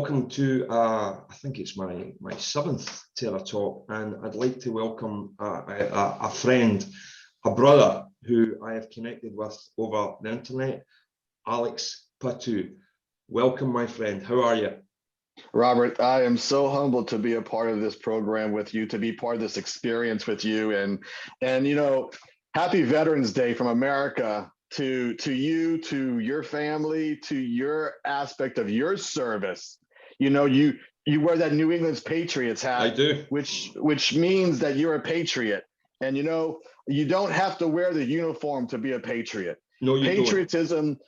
Welcome to, I think it's my seventh Terra talk, and I'd like to welcome a friend, a brother who I have connected with over the internet, Alex Patout. Welcome, my friend. How are you? Robert, I am so humbled to be a part of this program with you, to be part of this experience with you, and you know, happy Veterans Day from America to you, to your family, to your aspect of your service. You know, you wear that New England's Patriots hat. I do. Which means that you're a patriot. And you know, you don't have to wear the uniform to be a patriot. No, you Patriotism,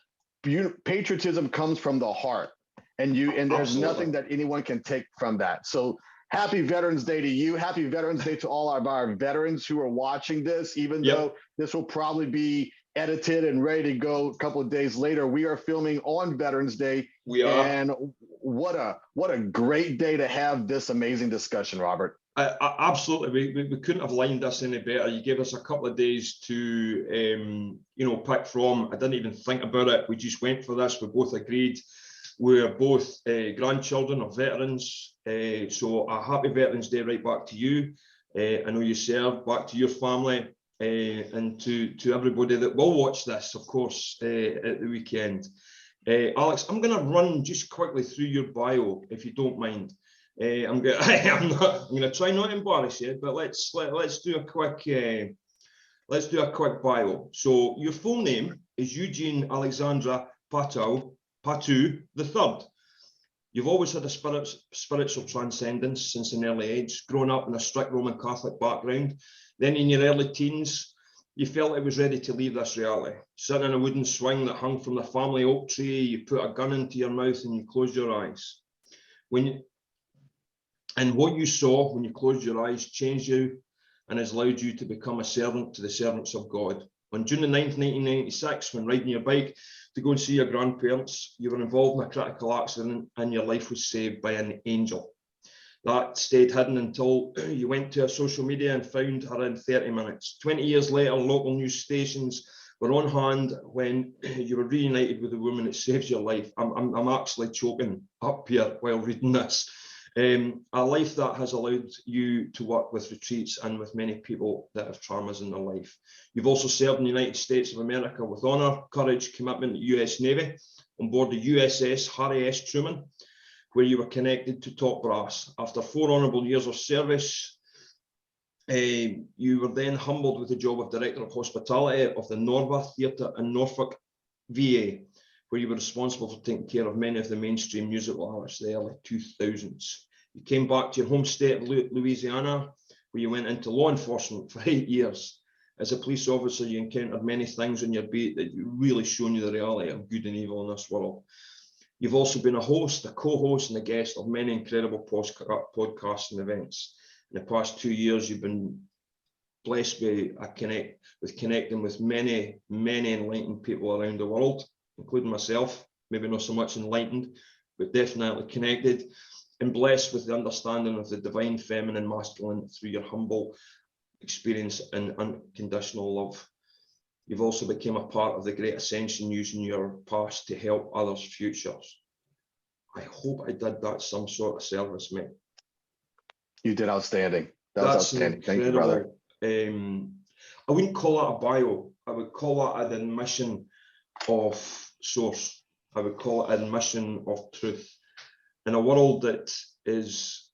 patriotism comes from the heart. And there's Absolutely. nothing that anyone can take from that. So happy Veterans Day to you. Happy Veterans Day to all of our veterans who are watching this, even though this will probably be edited and ready to go a couple of days later. We are filming on Veterans Day. We are. And what a great day to have this amazing discussion, Robert. Absolutely. We couldn't have lined this any better. You gave us a couple of days to, pick from. I didn't even think about it. We just went for this. We both agreed. We're both grandchildren of veterans. So a happy Veterans Day right back to you. I know you served, back to your family, and to everybody that will watch this, of course, at the weekend. Alex, I'm going to run just quickly through your bio, if you don't mind. I'm going to try not to embarrass you, but let's do a quick bio. So your full name is Eugene Alexandra Patout III. You've always had a spiritual transcendence since an early age, growing up in a strict Roman Catholic background. Then in your early teens, you felt it was ready to leave this reality. Sitting in a wooden swing that hung from the family oak tree, you put a gun into your mouth and you closed your eyes. And what you saw when you closed your eyes changed you and has allowed you to become a servant to the servants of God. On June the 9th, 1996, when riding your bike to go and see your grandparents, you were involved in a critical accident and your life was saved by an angel. That stayed hidden until you went to her social media and found her in 30 minutes. 20 years later, local news stations were on hand when you were reunited with the woman that saves your life. I'm actually choking up here while reading this. A life that has allowed you to work with retreats and with many people that have traumas in their life. You've also served in the United States of America with honor, courage, commitment to the US Navy on board the USS Harry S. Truman, where you were connected to top brass. After 4 honourable years of service, you were then humbled with the job of Director of Hospitality of the Norva Theatre in Norfolk, VA, where you were responsible for taking care of many of the mainstream musical artists of the early 2000s. You came back to your home state of Louisiana, where you went into law enforcement for 8 years. As a police officer, you encountered many things on your beat that really shown you the reality of good and evil in this world. You've also been a host, a co-host, and a guest of many incredible podcasts and events. In the past 2 years, you've been blessed with connecting with many, many enlightened people around the world, including myself, maybe not so much enlightened, but definitely connected, and blessed with the understanding of the divine feminine masculine through your humble experience and unconditional love. You've also become a part of the Great Ascension, using your past to help others' futures. I hope I did that some sort of service, mate. You did outstanding. That's outstanding. Incredible. Thank you, brother. I wouldn't call that a bio. I would call that an admission of source. I would call it an admission of truth. In a world that is,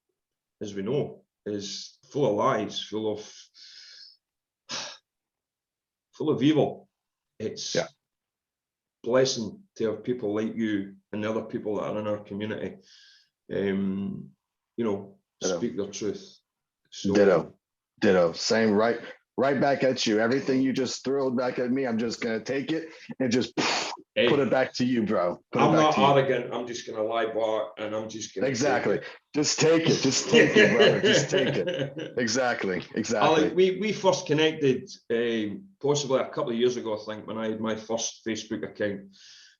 as we know, is full of lies, full of evil. It's blessing to have people like you and the other people that are in our community, speak their truth. So, Ditto. Same, right back at you. Everything you just threw back at me, I'm just gonna take it and just put it back to you, bro. I'm not arrogant. I'm just gonna lie back, and I'm just gonna just take it. Just take it, brother. Just take it. Exactly. Alec, we first connected possibly a couple of years ago, I think, when I had my first Facebook account.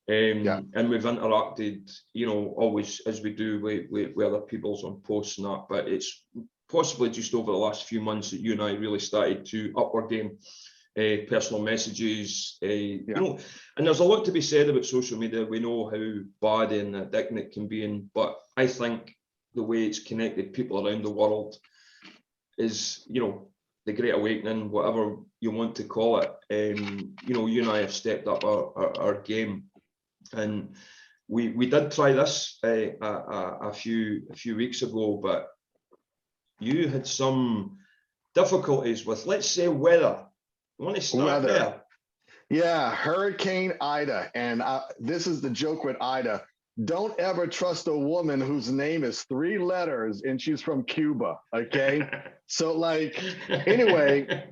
And we've interacted, always as we do with other people's on posts and that, but it's possibly just over the last few months that you and I really started to up our game personal messages, you know, and there's a lot to be said about social media. We know how bad and addicting it can be, but I think the way it's connected people around the world is, you know, the Great Awakening, whatever you want to call it. You know, you and I have stepped up our game, and we did try this a few weeks ago, but you had some difficulties with, let's say, weather. You want to start there? Yeah, Hurricane Ida. And this is the joke with Ida. Don't ever trust a woman whose name is 3 letters and she's from Cuba. Okay. So, like, anyway,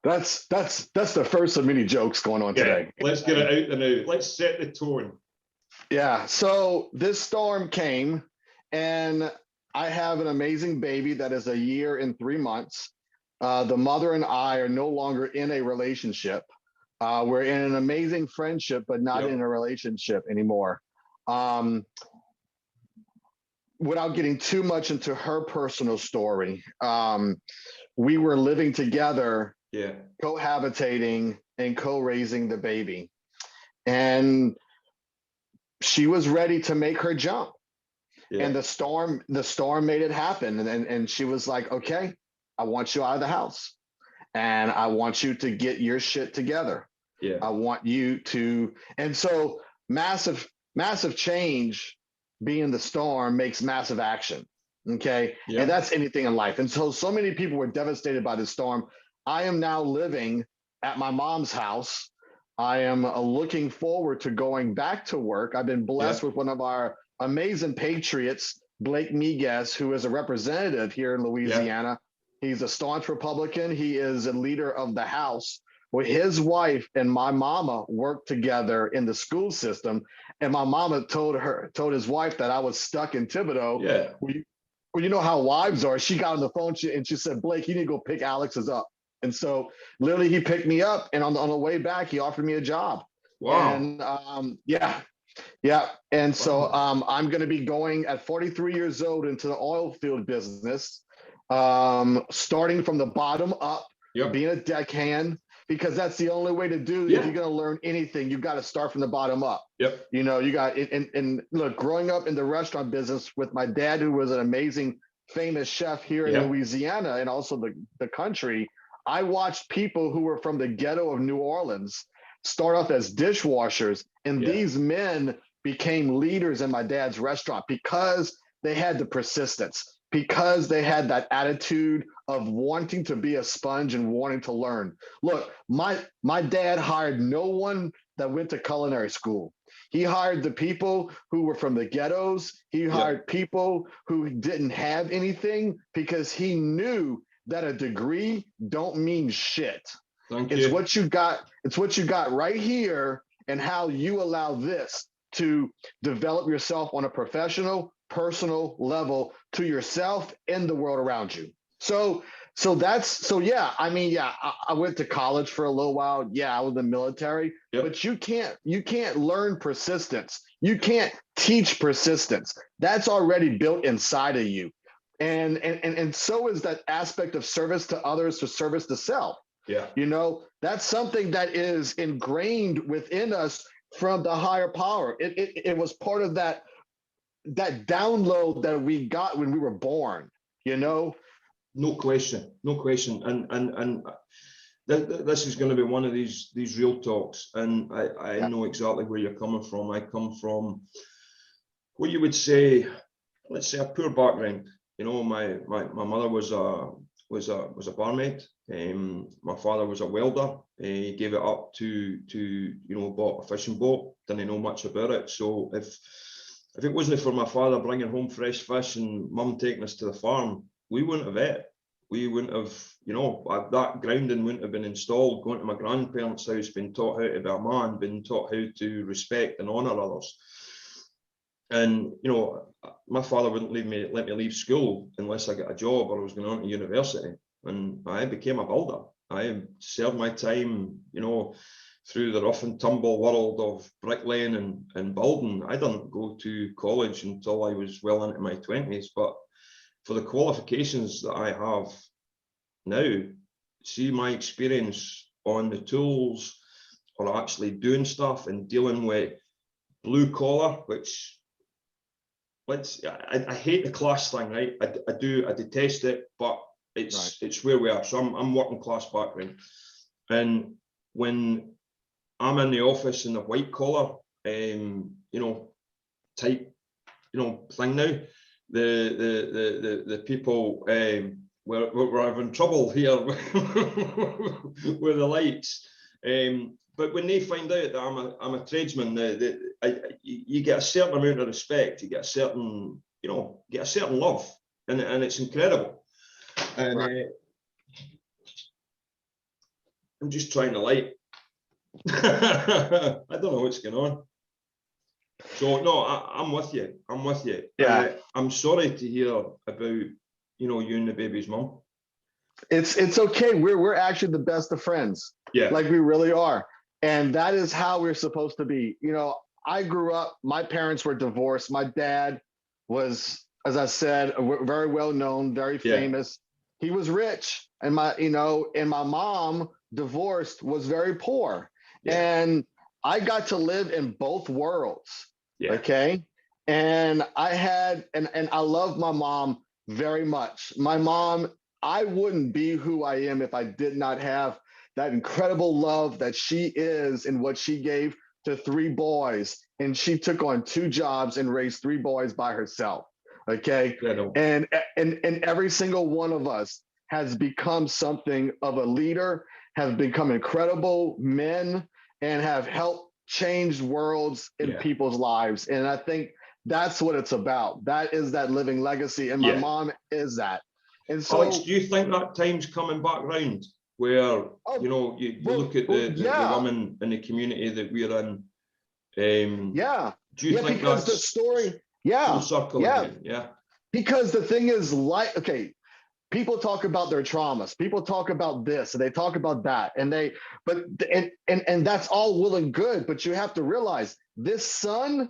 that's the first of many jokes going on today. Let's get it out and out. Let's set the tone. Yeah. So this storm came, and I have an amazing baby that is 1 year and 3 months. The mother and I are no longer in a relationship. We're in an amazing friendship, but not in a relationship anymore. Without getting too much into her personal story, we were living together, cohabitating and co-raising the baby. And she was ready to make her jump. And the storm made it happen. And she was like, okay, I want you out of the house, and I want you to get your shit together. I want you to, and so massive change being the storm makes massive action. Okay. And that's anything in life. And so many people were devastated by this storm. I am now living at my mom's house. I am looking forward to going back to work. I've been blessed with one of our amazing patriots, Blake Miguez, who is a representative here in Louisiana. He's a staunch Republican. He is a leader of the House. Well, his wife and my mama worked together in the school system, and my mama told his wife that I was stuck in Thibodeau. Well, you know how wives are. She got on the phone and she said, "Blake, you need to go pick Alex's up." And so literally he picked me up, and on the way back, he offered me a job. Wow. And And so I'm going to be going at 43 years old into the oil field business, starting from the bottom up, being a deckhand, because that's the only way to do it. If you're going to learn anything, you've got to start from the bottom up. You know, you got it. And look, growing up in the restaurant business with my dad, who was an amazing, famous chef here in Louisiana and also the country, I watched people who were from the ghetto of New Orleans start off as dishwashers. And these men became leaders in my dad's restaurant because they had the persistence, because they had that attitude of wanting to be a sponge and wanting to learn. Look, my dad hired no one that went to culinary school. He hired the people who were from the ghettos. He hired people who didn't have anything, because he knew that a degree don't mean shit. It's what you got. It's what you got right here, and how you allow this to develop yourself on a professional, personal level to yourself and the world around you. I went to college for a little while. I was in the military, but you can't learn persistence. You can't teach persistence. That's already built inside of you. And so is that aspect of service to others, to service to self. You know, that's something that is ingrained within us from the higher power. It was part of that download that we got when we were born, you know? No question. And this is going to be one of these real talks. And I know exactly where you're coming from. I come from what you would say, let's say, a poor background. You know, my mother was a barmaid. My father was a welder. He gave it up to bought a fishing boat. Didn't know much about it. So if it wasn't for my father bringing home fresh fish and mum taking us to the farm, we wouldn't have ate. We wouldn't have, that grounding wouldn't have been installed. Going to my grandparents' house, being taught how to be a man, being taught how to respect and honour others. And my father wouldn't let me leave school unless I got a job or I was going on to university. And I became a builder. I served my time, through the rough and tumble world of bricklaying and building. I didn't go to college until I was well into my 20s, but for the qualifications that I have, now, see my experience on the tools or actually doing stuff and dealing with blue collar, which I hate the class thing, right? I detest it, but it's where we are. So I'm working class background. And when I'm in the office in the white collar, type, thing now, the people, we're having trouble here with the lights. But when they find out that I'm a tradesman, you get a certain amount of respect. You get a certain, love, and it's incredible. And I'm just trying to light. I don't know what's going on. So no, I'm with you. I'm with you. Yeah. I'm sorry to hear about you and the baby's mum. It's okay. We're actually the best of friends. Yeah. Like we really are. And that is how we're supposed to be. I grew up, my parents were divorced. My dad was, as I said, very well known, very famous. He was rich. And my mom, divorced, was very poor. Yeah. And I got to live in both worlds. Yeah. Okay. And I love my mom very much. My mom, I wouldn't be who I am if I did not have that incredible love that she is and what she gave to 3 boys. And she took on 2 jobs and raised 3 boys by herself. Okay. And every single one of us has become something of a leader, have become incredible men, and have helped change worlds in people's lives. And I think that's what it's about. That is that living legacy. And my mom is that. And so, Alex, do you think that time's coming back round where, you look at the women in the community that we're in? Do you think because that's the story, full circle again? Yeah. Because the thing is, people talk about their traumas. People talk about this and they talk about that. And that's all well and good, but you have to realize this sun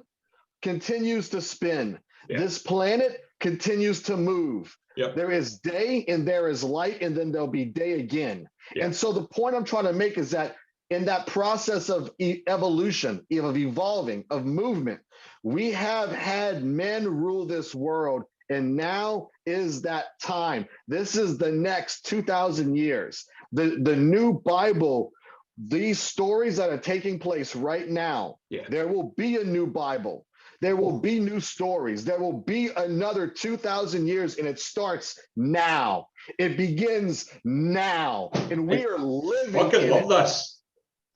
continues to spin. Yeah. This planet continues to move. Yep. There is day and there is light, and then there'll be day again. Yeah. And so the point I'm trying to make is that in that process of evolution, of evolving, of movement, we have had men rule this world, and now is that time. This is the next 2,000 years. The new Bible, these stories that are taking place right now, there will be a new Bible. There will be new stories. There will be another 2,000 years, and it starts now. It begins now, and we are living in it. I love this.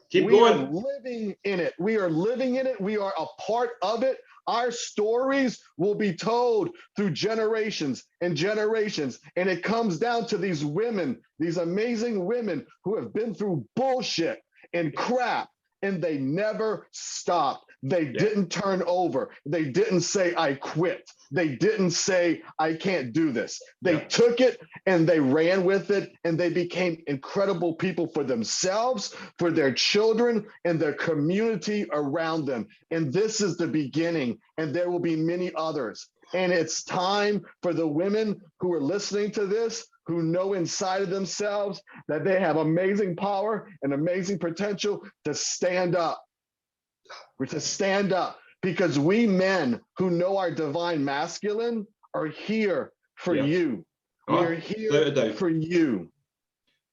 Keep going. We are living in it. We are living in it. We are a part of it. Our stories will be told through generations and generations, and it comes down to these women, these amazing women who have been through bullshit and crap, and they never stopped. They didn't turn over. They didn't say, I quit. They didn't say, I can't do this. They took it and they ran with it, and they became incredible people for themselves, for their children, and their community around them. And this is the beginning, and there will be many others. And it's time for the women who are listening to this, who know inside of themselves that they have amazing power and amazing potential, to stand up. We're to stand up, because we men who know our divine masculine are here for you. We're here for you.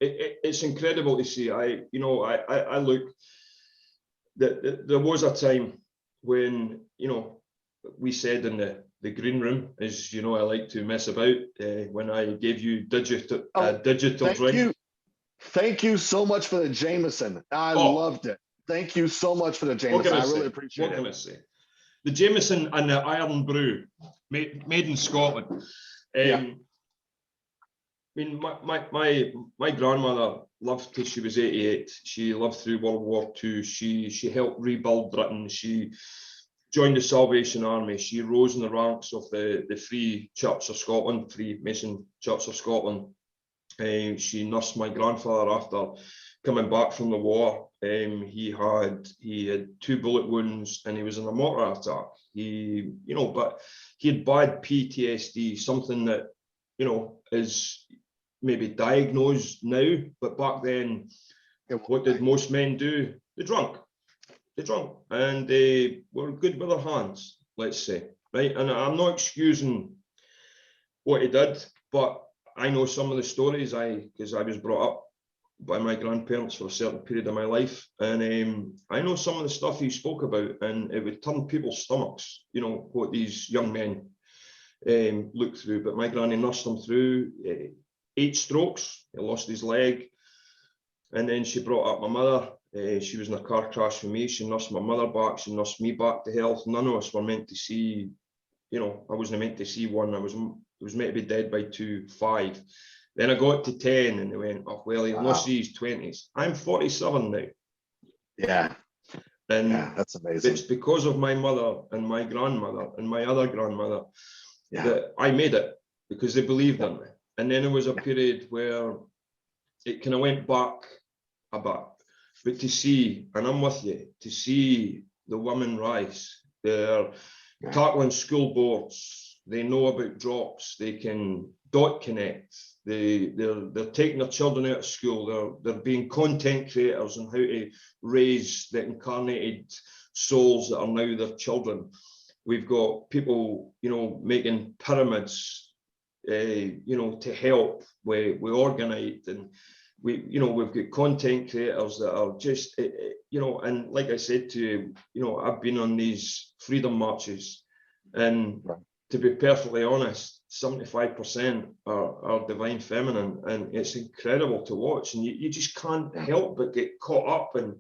It's incredible to see. I look, there was a time when, we said in the green room, as you know, I like to mess about, when I gave you digital drink. Thank you so much for the Jameson. I loved it. Thank you so much for the Jameson. I really appreciate it. What can I say? The Jameson and the Iron Brew, made in Scotland. I mean, my grandmother loved till she was 88. She lived through World War II. She helped rebuild Britain. She joined the Salvation Army. She rose in the ranks of the Free Church of Scotland, Free Mason Church of Scotland. She nursed my grandfather after coming back from the war. He had 2 bullet wounds, and he was in a mortar attack. But he had bad PTSD, something that, is maybe diagnosed now, but back then, what did most men do? They drunk, and they were good with their hands, let's say, right? And I'm not excusing what he did, but I know some of the stories, because I was brought up by my grandparents for a certain period of my life, and I know some of the stuff he spoke about, and it would turn people's stomachs, you know, what these young men look through. But my granny nursed him through 8 strokes. He lost his leg, and then she brought up my mother. She was in a car crash with me. She nursed my mother back. She nursed me back to health. None of us were meant to see, you know, I wasn't meant to see one. I was meant to be dead by 2, 5. Then I got to 10, and they went, oh, well, he'll not see his 20s. I'm 47 now. Yeah. And yeah, that's amazing. it's because of my mother and my grandmother and my other grandmother that I made it, because they believed in me. And then there was a period where it kind of went back a bit. But to see, and I'm with you, to see the women rise, they're tackling school boards, they know about drops, they can dot connect, they're taking their children out of school, they're being content creators on how to raise the incarnated souls that are now their children. We've got people, you know, making pyramids, you know, to help with organite, and we've got content creators that are just, you know, and like I said to you, you know, I've been on these freedom marches, and to be perfectly honest, 75% are divine feminine, and it's incredible to watch, and you just can't help but get caught up and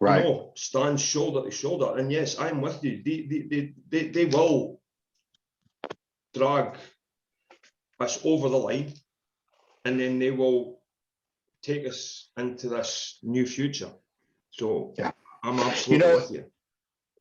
you know, stand shoulder to shoulder. And yes, I'm with you. They will drag us over the line, and then they will take us into this new future. So I'm absolutely with you.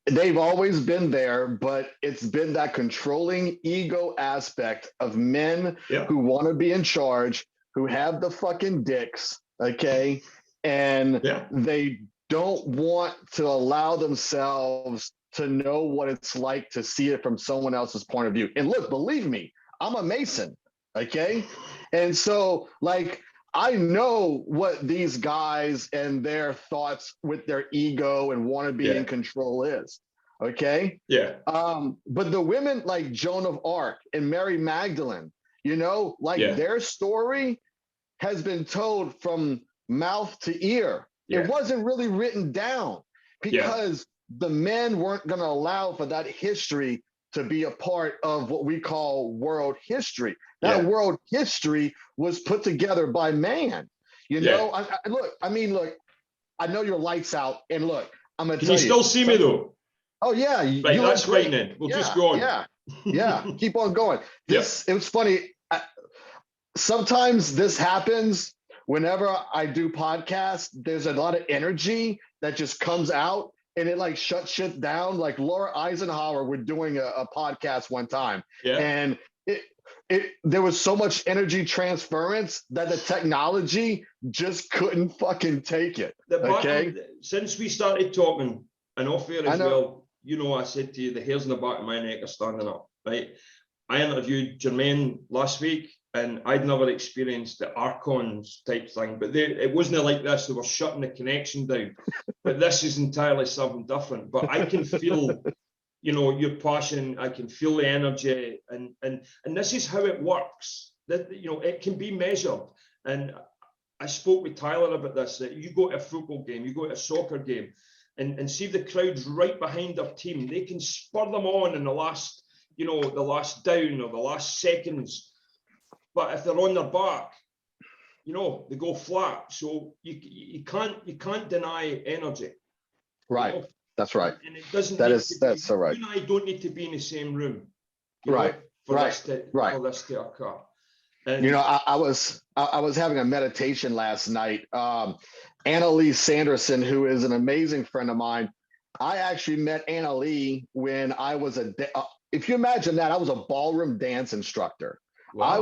They've always been there, but it's been that controlling ego aspect of men who want to be in charge, who have the fucking dicks, okay? And they don't want to allow themselves to know what it's like to see it from someone else's point of view. And look, believe me, I'm a Mason, okay? And so, like, I know what these guys and their thoughts with their ego and want to be in control is, okay? But the women like Joan of Arc and Mary Magdalene, you know, like their story has been told from mouth to ear. It wasn't really written down because the men weren't going to allow for that history to be a part of what we call world history. That world history was put together by man. You know, look, I know your lights out, and look, I'm going to tell you. Can you still see me though? Oh yeah. Right, that's fine then. We'll just go on. Keep on going. It was funny. Sometimes this happens whenever I do podcasts. There's a lot of energy that just comes out, and it like shuts shit down. Like Laura Eisenhower were doing a podcast one time, and there was so much energy transference that the technology just couldn't fucking take it. Okay. Since we started talking, and off air as well, you know, I said to you, the hairs in the back of my neck are standing up, right? I interviewed Jermaine last week, and I'd never experienced the Archons type thing, but it wasn't like this. They were shutting the connection down. But this is entirely something different. But I can feel, you know, your passion. I can feel the energy, and this is how it works. That, you know, it can be measured. And I spoke with Tyler about this. That you go to a football game, you go to a soccer game, and see the crowds right behind their team. They can spur them on in the last, you know, the last down or the last seconds. But if they're on their back, you know, they go flat. So you can't deny energy. Right. You know? That's right. And it doesn't. That's so right. You and I don't need to be in the same room. Right. For this to occur. And, you know, I was having a meditation last night. Annalee Sanderson, who is an amazing friend of mine. I actually met Annalee when I was if you imagine that, I was a ballroom dance instructor. Wow. I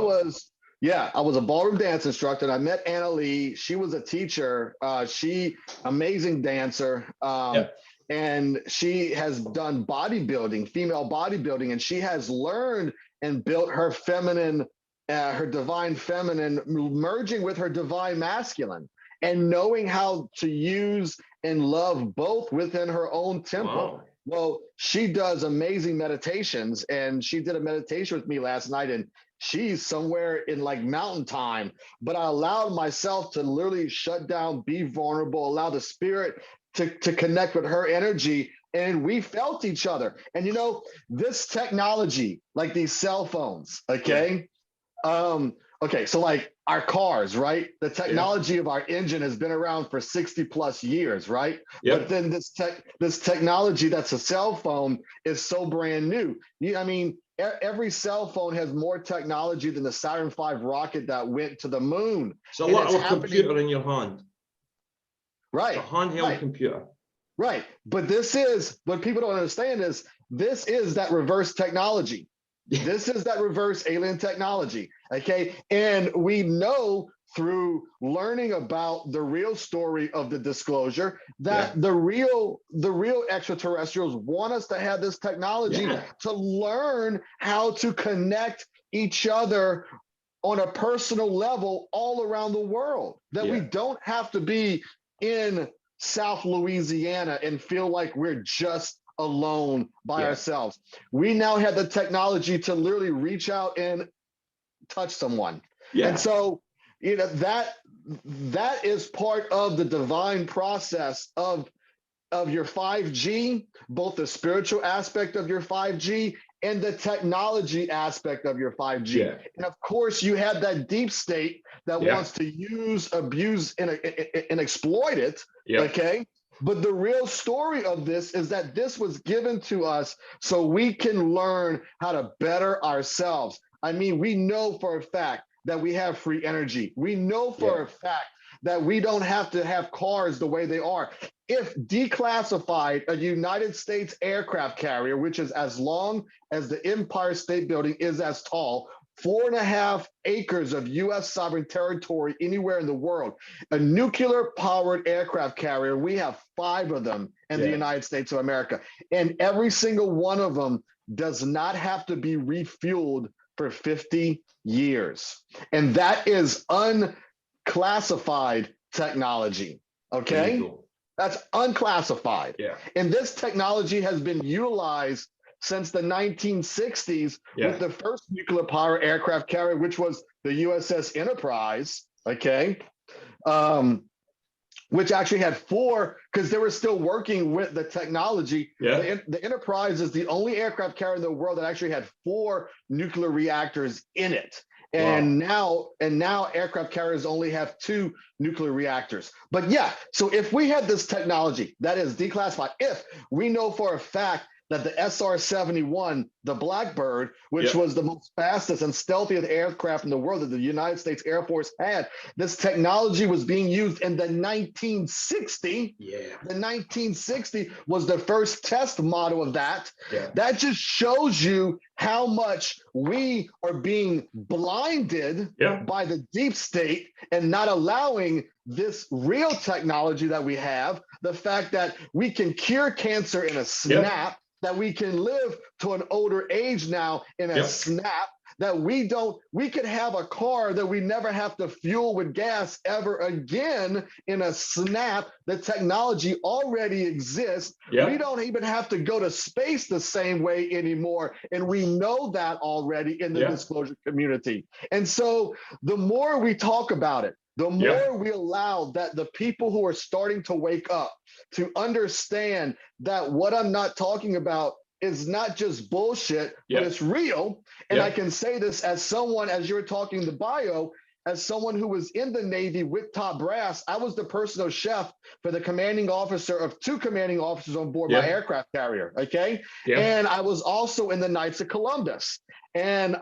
was a ballroom dance instructor, and I met Annalee. She was a teacher. She amazing dancer. And she has done bodybuilding, female bodybuilding, and she has learned and built her feminine her divine feminine merging with her divine masculine, and knowing how to use and love both within her own temple. Wow. Well, she does amazing meditations, and she did a meditation with me last night, and she's somewhere in like mountain time. But I allowed myself to literally shut down, be vulnerable, allow the spirit to connect with her energy, and we felt each other. And you know, this technology, like these cell phones, okay? Okay, so like our cars, right? The technology of our engine has been around for 60 plus years, right? But then this technology that's a cell phone is so brand new. I mean, every cell phone has more technology than the Saturn V rocket that went to the moon. It's a little computer in your hand. Right. It's a handheld computer. Right. But this is, what people don't understand is, this is that reverse technology. This is that reverse alien technology, okay? And we know through learning about the real story of the disclosure that the real extraterrestrials want us to have this technology to learn how to connect each other on a personal level all around the world, that we don't have to be in South Louisiana and feel like we're just alone by ourselves. We now have the technology to literally reach out and touch someone. And so, you know, that is part of the divine process of your 5G, both the spiritual aspect of your 5G and the technology aspect of your 5G. And of course, you have that deep state that wants to use, abuse, and exploit it, okay? But the real story of this is that this was given to us so we can learn how to better ourselves. I mean, we know for a fact that we have free energy. We know for a fact that we don't have to have cars the way they are. If declassified, a United States aircraft carrier, which is as long as the Empire State Building is as tall, 4.5 acres of U.S. sovereign territory anywhere in the world, a nuclear-powered aircraft carrier, we have 5 of them in the United States of America. And every single one of them does not have to be refueled for 50 years. And that is unclassified technology, okay? That's unclassified. And this technology has been utilized since the 1960s with the first nuclear power aircraft carrier, which was the USS Enterprise, okay? Which actually had 4, because they were still working with the technology. The Enterprise is the only aircraft carrier in the world that actually had 4 nuclear reactors in it. And now aircraft carriers only have 2 nuclear reactors. But so if we had this technology that is declassified, if we know for a fact that the SR-71, the Blackbird, which was the most fastest and stealthiest aircraft in the world that the United States Air Force had, this technology was being used in the 1960. The 1960 was the first test model of that. That just shows you how much we are being blinded by the deep state and not allowing this real technology that we have, the fact that we can cure cancer in a snap, that we can live to an older age now in a snap, that we could have a car that we never have to fuel with gas ever again in a snap. The technology already exists. We don't even have to go to space the same way anymore. And we know that already in the disclosure community. And so the more we talk about it, the more we allow that the people who are starting to wake up to understand that what I'm not talking about is not just bullshit, but it's real. And I can say this as someone, as you're talking the bio, as someone who was in the Navy with top brass. I was the personal chef for the commanding officer of 2 commanding officers on board my aircraft carrier, okay? And I was also in the Knights of Columbus. And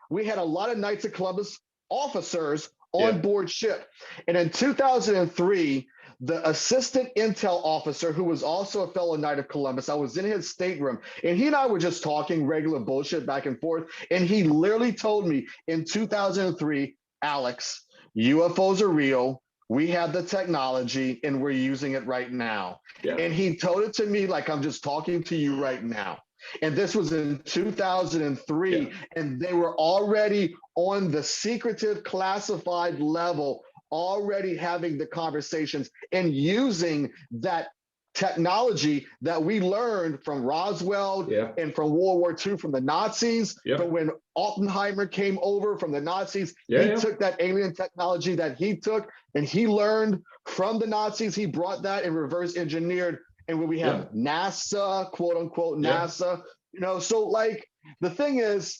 we had a lot of Knights of Columbus officers on board ship. And in 2003, the assistant intel officer, who was also a fellow Knight of Columbus, I was in his stateroom, and he and I were just talking regular bullshit back and forth. And he literally told me in 2003, Alex, UFOs are real. We have the technology and we're using it right now. And he told it to me like I'm just talking to you right now. And this was in 2003, and they were already on the secretive classified level, already having the conversations and using that technology that we learned from Roswell and from World War II from the Nazis. But when Oppenheimer came over from the Nazis, he took that alien technology that he took and he learned from the Nazis. He brought that and reverse engineered. And when we have NASA, quote unquote, NASA, you know, so like the thing is,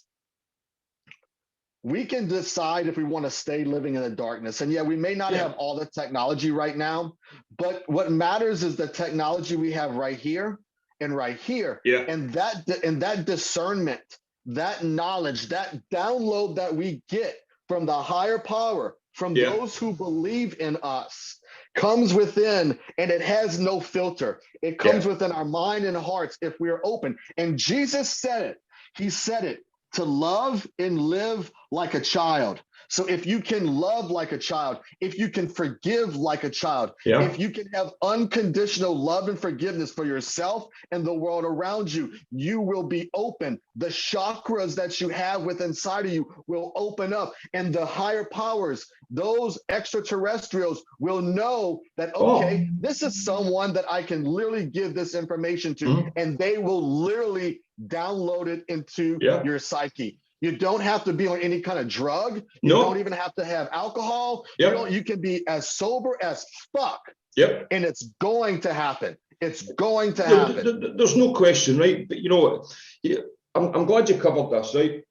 we can decide if we want to stay living in the darkness. And we may not have all the technology right now, but what matters is the technology we have right here and right here. And that discernment, that knowledge, that download that we get from the higher power, from those who believe in us, comes within, and it has no filter. It comes within our mind and hearts if we are open. And Jesus said it. He said it, to love and live like a child. So if you can love like a child, if you can forgive like a child, if you can have unconditional love and forgiveness for yourself and the world around you, you will be open. The chakras that you have within inside of you will open up, and the higher powers, those extraterrestrials, will know that, okay, this is someone that I can literally give this information to, and they will literally download it into your psyche. You don't have to be on any kind of drug. You don't even have to have alcohol. You can be as sober as fuck. And it's going to happen. It's going to happen. There's no question, right? But you know what? I'm glad you covered this, right?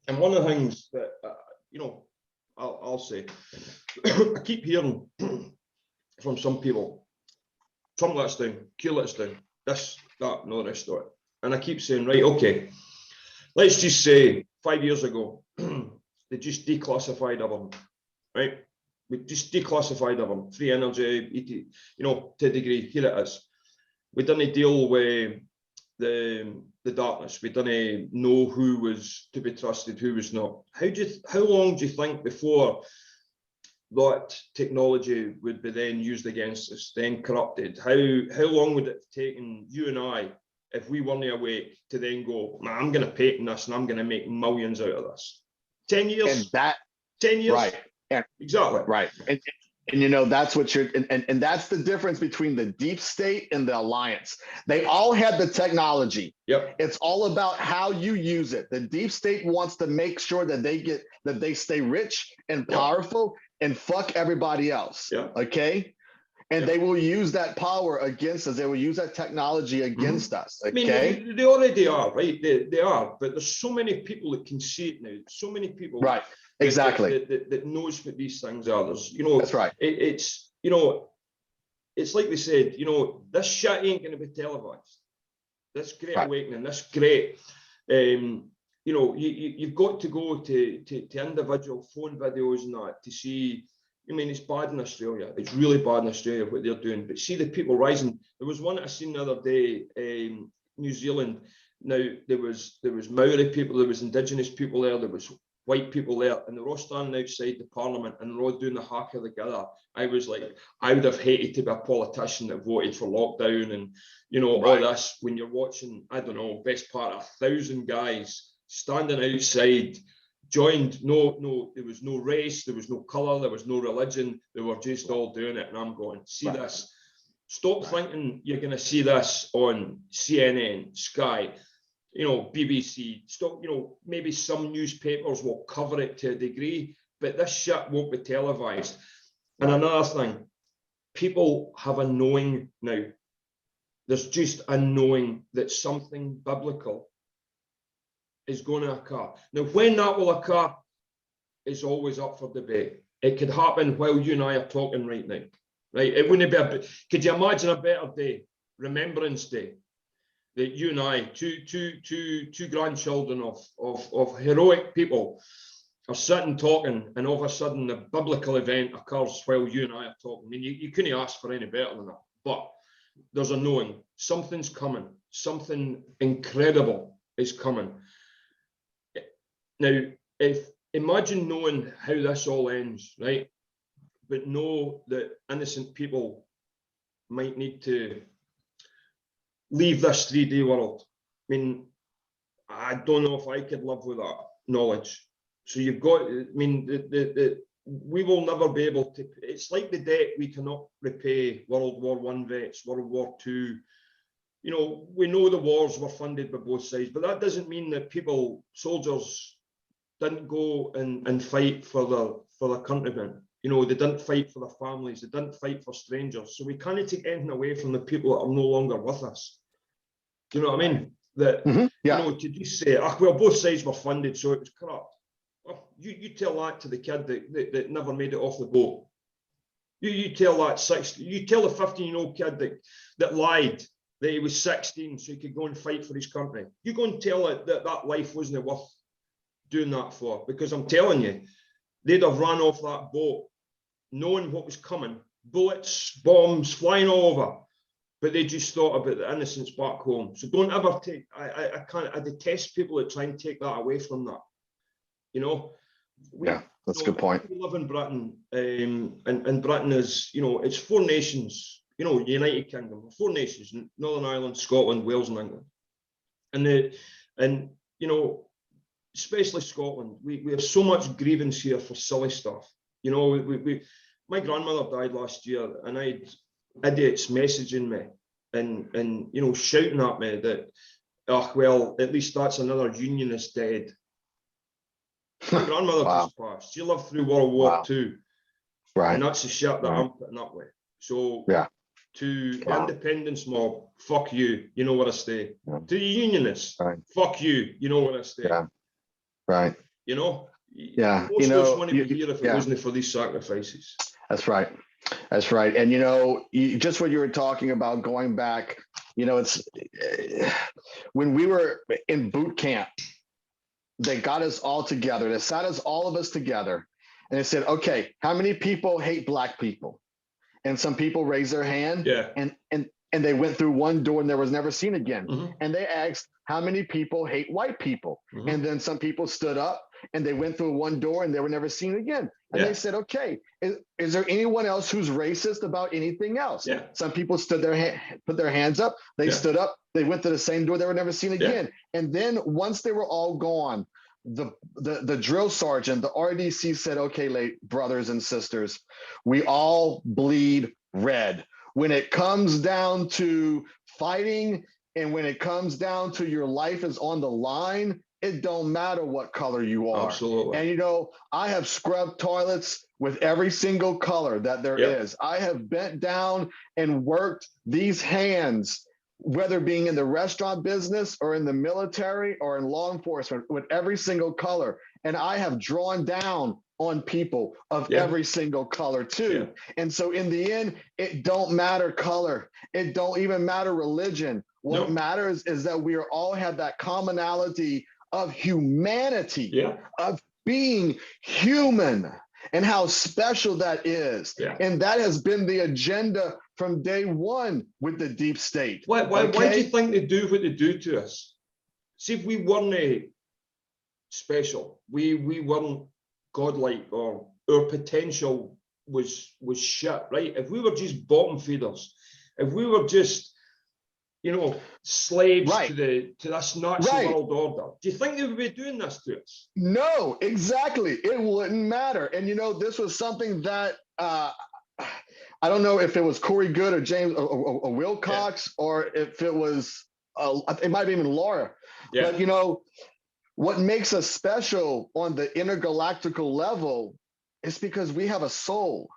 And one of the things that, you know, I'll say, I keep hearing from some people, Trump let us down, Q let us down, this, that, no rest of it. And I keep saying, right, okay, let's just say 5 years ago, they just declassified everything, right? We just declassified everything, free energy, you know, to a degree, here it is. We didn't deal with the darkness. We didn't know who was to be trusted, who was not. How long do you think before that technology would be then used against us, then corrupted? How long would it have taken you and I, if we weren't awake, to then go, nah, I'm going to patent this and I'm going to make millions out of this? 10 years? And that, 10 years? Right. Yeah. Exactly. Right. And you know, that's what you're, and that's the difference between the deep state and the alliance. They all had the technology. It's all about how you use it. The deep state wants to make sure that they stay rich and powerful and fuck everybody else. Okay. And they will use that power against us. They will use that technology against us. Okay. I mean, they already are, right? They are, but there's so many people that can see it now. So many people. Right. Exactly. That knows what these things are. There's, you know, that's right. It's, you know, it's like they said, you know, this shit ain't going to be televised. This great awakening, this great, you know, you've got to go to individual phone videos and that to see. I mean, it's bad in Australia. It's really bad in Australia what they're doing. But see the people rising. There was one I seen the other day, New Zealand. Now there was Maori people, there was Indigenous people there, there was white people there, and they were all standing outside the Parliament and they're all doing the haka together. I was like, I would have hated to be a politician that voted for lockdown and, you know, all this, when you're watching, I don't know, best part of 1,000 guys standing outside, joined, no, there was no race, there was no colour, there was no religion, they were just all doing it. And I'm going, see this, stop thinking you're going to see this on CNN, Sky, you know, BBC, stop, you know, maybe some newspapers will cover it to a degree, but this shit won't be televised. And another thing, people have a knowing now. There's just a knowing that something biblical is going to occur. Now, when that will occur is always up for debate. It could happen while you and I are talking right now, right? It wouldn't be could you imagine a better day, Remembrance Day, that you and I, two grandchildren of heroic people, are sitting talking, and all of a sudden the biblical event occurs while you and I are talking. I mean, you couldn't ask for any better than that. But there's a knowing something's coming, something incredible is coming. Now, imagine knowing how this all ends, right? But know that innocent people might need to leave this 3D world. I mean, I don't know if I could live with that knowledge. So you've got, I mean, we will never be able to, it's like the debt we cannot repay, World War I vets, World War II. You know, we know the wars were funded by both sides, but that doesn't mean that people, soldiers, didn't go and fight for their countrymen. You know, they didn't fight for their families, they didn't fight for strangers. So we can't take anything away from the people that are no longer with us. Do you know what I mean? That, Yeah. you know, to just say, well, both sides were funded, so it was corrupt. Well, you tell that to the kid that never made it off the boat. You tell that you tell the 15-year-old kid that lied that he was 16 so he could go and fight for his country. You go and tell it that life wasn't worth doing that for, because I'm telling you, they'd have ran off that boat knowing what was coming, bullets, bombs flying all over, but they just thought about the innocence back home. So don't ever take, I detest people that try and take that away from that. You know, that's a good point. We live in Britain, and Britain is, you know, it's 4 nations, you know, United Kingdom, 4 nations, Northern Ireland, Scotland, Wales, and England. And you know, especially Scotland, we have so much grievance here for silly stuff. You know, my grandmother died last year, and I had idiots messaging me and you know, shouting at me that, oh, well, at least that's another unionist dead. My grandmother just passed. She lived through World War II. Right. And that's the shit that I'm putting up with. So to the independence mob, fuck you, you know where I stay. To the unionists, fuck you, you know where I stay. Right. You know? Most of us wouldn't be here if it wasn't for these sacrifices. That's right. That's right. And, you know, just what you were talking about going back, you know, it's when we were in boot camp, they got us all together. They sat us, all of us together, and they said, okay, how many people hate Black people? And some people raised their hand, and they went through one door and they was never seen again. And they asked, how many people hate white people? And then some people stood up and they went through one door and they were never seen again. And they said, okay, is there anyone else who's racist about anything else? Some people put their hands up, they stood up, they went to the same door, they were never seen again. And then once they were all gone, the drill sergeant, the RDC said, okay, late brothers and sisters, we all bleed red. When it comes down to fighting and when it comes down to your life is on the line, it don't matter what color you are. Absolutely. And, you know, I have scrubbed toilets with every single color that there is. I have bent down and worked these hands, whether being in the restaurant business or in the military or in law enforcement, with every single color. And I have drawn down on people of every single color too. And so in the end, it don't matter color. It don't even matter religion. What matters is that we all have that commonality of humanity, of being human, and how special that is. And that has been the agenda from day one with the deep state. Why do you think they do what they do to us? See, if we weren't special, we weren't godlike, or our potential was shit, right? If we were just bottom feeders, if we were just, you know, slaves to this Nazi world order, do you think they would be doing this to us? No, exactly. It wouldn't matter. And, you know, this was something that I don't know if it was Corey Good or James or Wilcox, or if it was, it might be even Laura. But, you know, what makes us special on the intergalactical level is because we have a soul.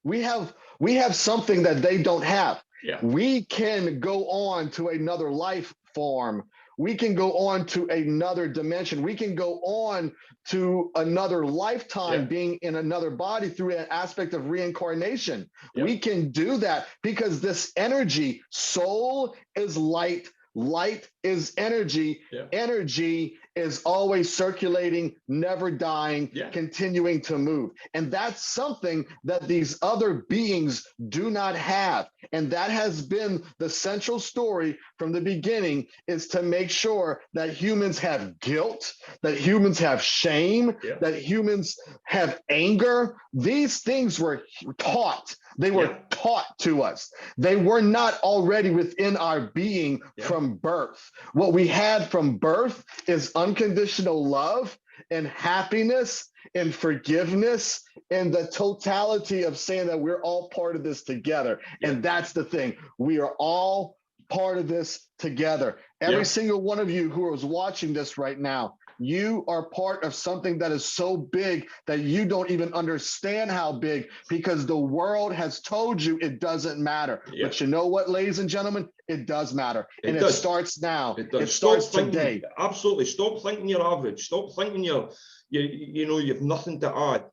We have something that they don't have. We can go on to another life form. We can go on to another dimension. We can go on to another lifetime being in another body through an aspect of reincarnation. We can do that because this energy, soul is light, light is energy, energy is always circulating, never dying, continuing to move. And that's something that these other beings do not have. And that has been the central story from the beginning, is to make sure that humans have guilt, that humans have shame, that humans have anger. These things were taught. They were taught to us. They were not already within our being from birth. What we had from birth is unconditional love and happiness and forgiveness and the totality of saying that we're all part of this together. Yeah. And that's the thing. We are all part of this together. Every single one of you who is watching this right now, you are part of something that is so big that you don't even understand how big, because the world has told you it doesn't matter. Yeah. But you know what, ladies and gentlemen, it does matter. And it starts now. It Stop starts thinking, today. Absolutely. Stop thinking you're average. Stop thinking you've nothing to add.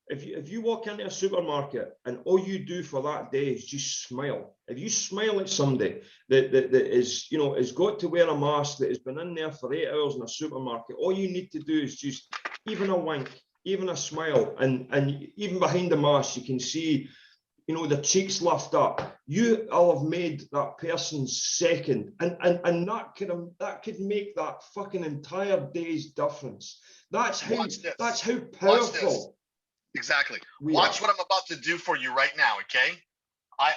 If you walk into a supermarket and all you do for that day is just smile, if you smile at somebody that is, has got to wear a mask, that has been in there for 8 hours in a supermarket, all you need to do is just even a wink, even a smile, and even behind the mask, you can see, the cheeks lift up. You all have made that person's second, and that could make that fucking entire day's difference. That's how powerful. Exactly. Watch what I'm about to do for you right now, okay? I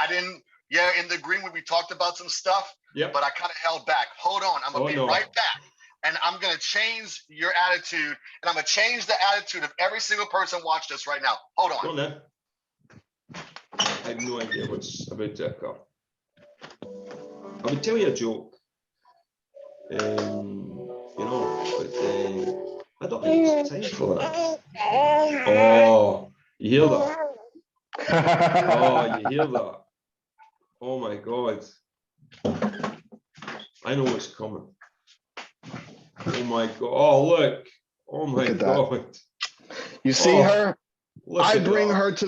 didn't, in the agreement we talked about some stuff, but I kind of held back. Hold on, I'm gonna be right back. And I'm gonna change your attitude, and I'm gonna change the attitude of every single person watching this right now. Hold on. Go on then. I have no idea what's about to occur. I would tell you a joke, but I don't think it's time for that. Oh, you hear that? Oh, you hear that? Oh my God. I know what's coming. Oh my God. Oh, look. Oh my God. You see her? I bring her to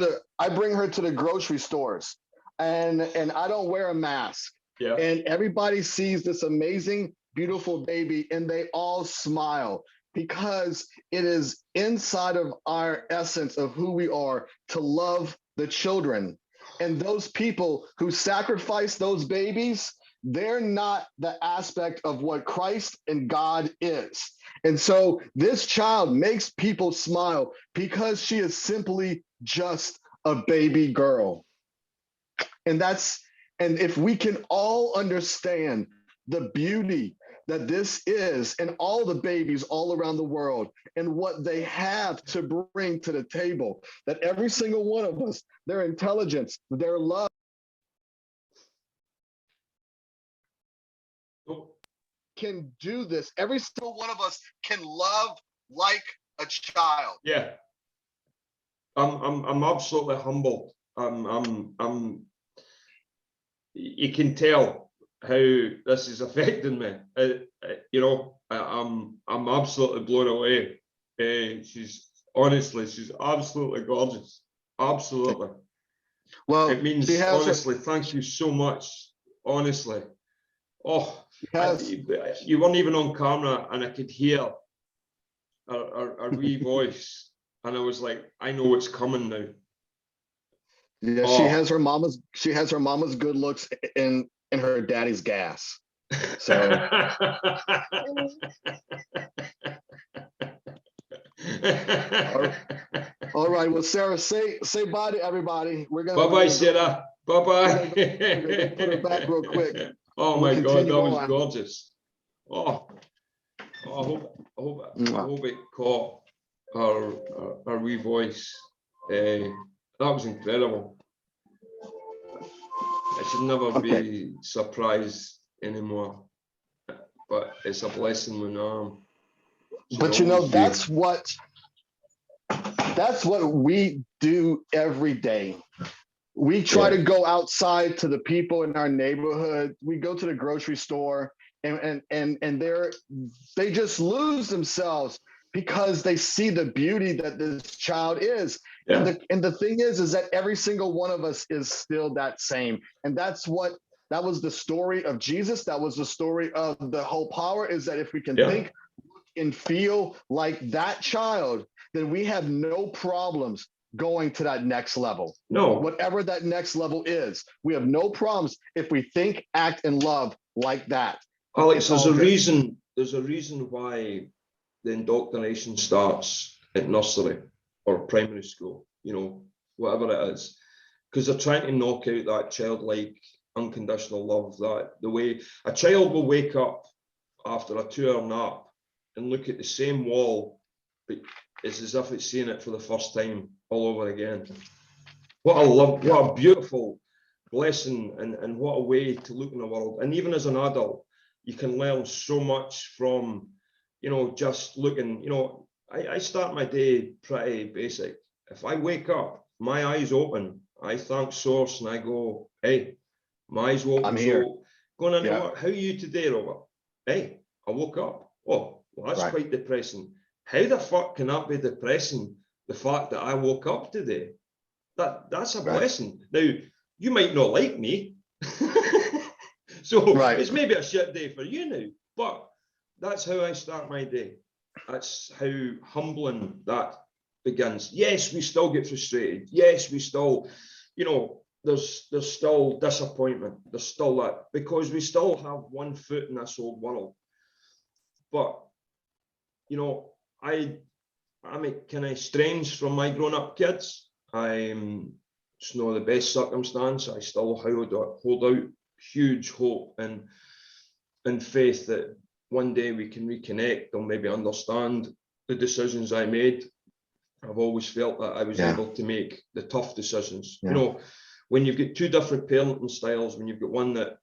the grocery stores, and I don't wear a mask. Yeah. And everybody sees this amazing, beautiful baby, and they all smile, because it is inside of our essence of who we are to love the children. And those people who sacrifice those babies, they're not the aspect of what Christ and God is. And so this child makes people smile because she is simply just a baby girl. And if we can all understand the beauty that this is, and all the babies all around the world, and what they have to bring to the table, that every single one of us, their intelligence, their love, can do this. Every single one of us can love like a child. Yeah. I'm absolutely humbled. You can tell how this is affecting me. I'm absolutely blown away. She's absolutely gorgeous. Absolutely. Well, it means, honestly, thank you so much. Honestly. Oh, you weren't even on camera, and I could hear her wee voice, and I was like, I know what's coming now. Yeah, she has her mama's good looks in her daddy's gas. So all right. Well, Sarah, say bye to everybody. We're gonna bye, Sarah. Bye. Put her back real quick. Oh my God, that was gorgeous. Oh, I hope it caught her wee voice. That was incredible. I should never be surprised anymore, but it's a blessing when I am. But that's what we do every day. We try to go outside to the people in our neighborhood. We go to the grocery store, and they just lose themselves because they see the beauty that this child is. Yeah. And the thing is that every single one of us is still that same. And that was the story of Jesus. That was the story of the whole power, is that if we can think, look, and feel like that child, then we have no problems going to that next level. No. Whatever that next level is, we have no problems if we think, act, and love like that. Alex, there's a reason why the indoctrination starts at nursery or primary school, whatever it is, because they're trying to knock out that childlike unconditional love, that the way a child will wake up after a 2-hour nap and look at the same wall, but it's as if it's seeing it for the first time all over again. What a love, what a beautiful blessing, and what a way to look in the world. And even as an adult, you can learn so much from, you know, just looking. You know, I start my day pretty basic. If I wake up, my eyes open, I thank Source and I go, hey, my eyes open. I'm here. So going into work, how are you today, Robert? Hey, I woke up. Oh, well, that's quite depressing. How the fuck can that be depressing? The fact that I woke up today, that's a blessing. Now, you might not like me, so it's maybe a shit day for you now, but that's how I start my day. That's how humbling that begins. Yes, we still get frustrated. Yes, we still, you know, there's still disappointment. There's still that, because we still have one foot in this old world. But, you know, I'm kind of estranged from my grown-up kids. It's not the best circumstance. I still hold out huge hope and faith that one day we can reconnect or maybe understand the decisions I made. I've always felt that I was able to make the tough decisions. You know, when you've got two different parenting styles, when you've got one that,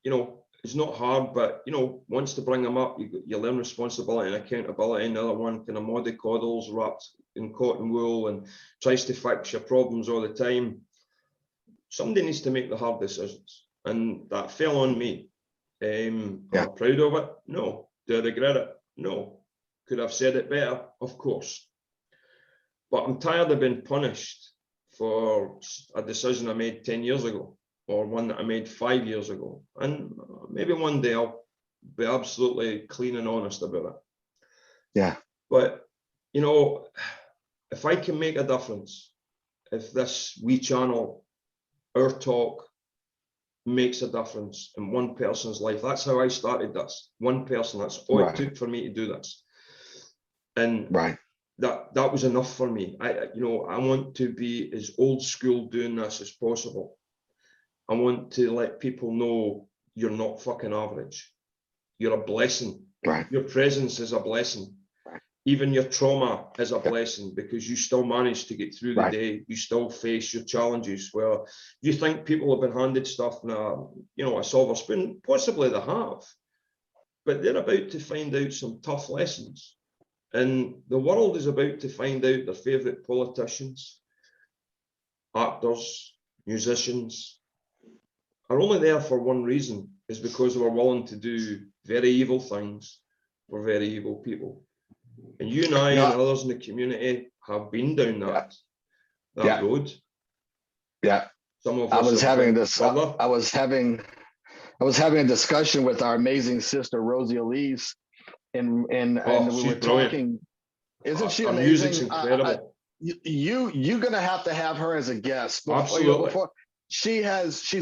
you know, is not hard, but, you know, wants to bring them up, you learn responsibility and accountability, and the other one kind of mollycoddles, wrapped in cotton wool and tries to fix your problems all the time. Somebody needs to make the hard decisions, and that fell on me. Am I proud of it? No. Do I regret it? No. Could I have said it better? Of course. But I'm tired of being punished for a decision I made 10 years ago, or one that I made 5 years ago. And maybe one day I'll be absolutely clean and honest about it. Yeah. But, you know, if I can make a difference, if this wee channel, our talk, makes a difference in one person's life, that's how I started this. One person, that's all it took for me to do this. And that was enough for me. I want to be as old school doing this as possible. I want to let people know you're not fucking average. You're a blessing. Your presence is a blessing. Even your trauma is a blessing, because you still manage to get through the day. You still face your challenges. Well, you think people have been handed stuff now, you know, a silver spoon? Possibly they have, but they're about to find out some tough lessons. And the world is about to find out their favorite politicians, actors, musicians are only there for one reason, is because they were willing to do very evil things for very evil people. And you and I and others in the community have been down that road. Yeah. Some of us I was having a discussion with our amazing sister Rosie Elise, and we were talking. Isn't she amazing? Music's incredible. You're gonna have to have her as a guest. Absolutely. She's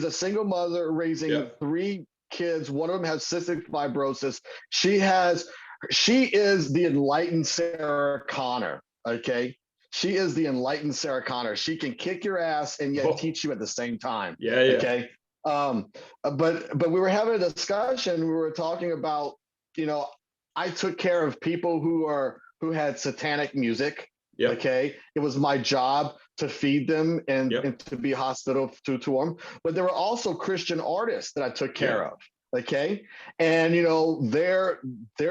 a single mother raising 3 kids. One of them has cystic fibrosis. She is the enlightened Sarah Connor. Okay. She is the enlightened Sarah Connor. She can kick your ass and yet teach you at the same time. Okay. But we were having a discussion. We were talking about, you know, I took care of people who had satanic music. Okay. It was my job to feed them and to be hospitable to them. But there were also Christian artists that I took care of. Okay. And, you know, their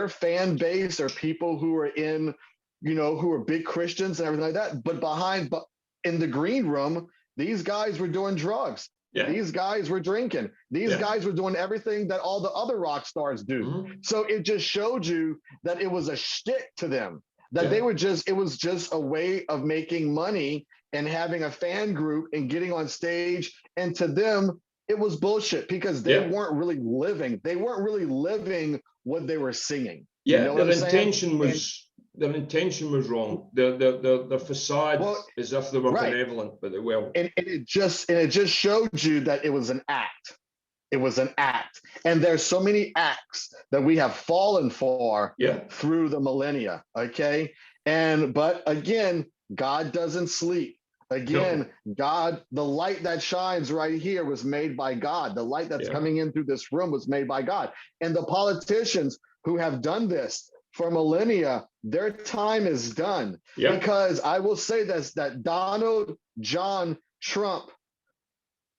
fan base are people who are in, you know, who are big Christians and everything like that. But in the green room, these guys were doing drugs. These guys were drinking. These guys were doing everything that all the other rock stars do. So it just showed you that it was a shtick to them, that it was just a way of making money and having a fan group and getting on stage. And to them, it was bullshit, because they weren't really living. They weren't really living what they were singing. You know their intention was wrong. Their facade, as if they were benevolent, but they weren't. And it just showed you that it was an act. It was an act. And there's so many acts that we have fallen for through the millennia. Okay. But again, God doesn't sleep. Again, God, the light that shines right here was made by God. The light that's coming in through this room was made by God. And the politicians who have done this for millennia, their time is done. Because I will say this, that Donald John Trump,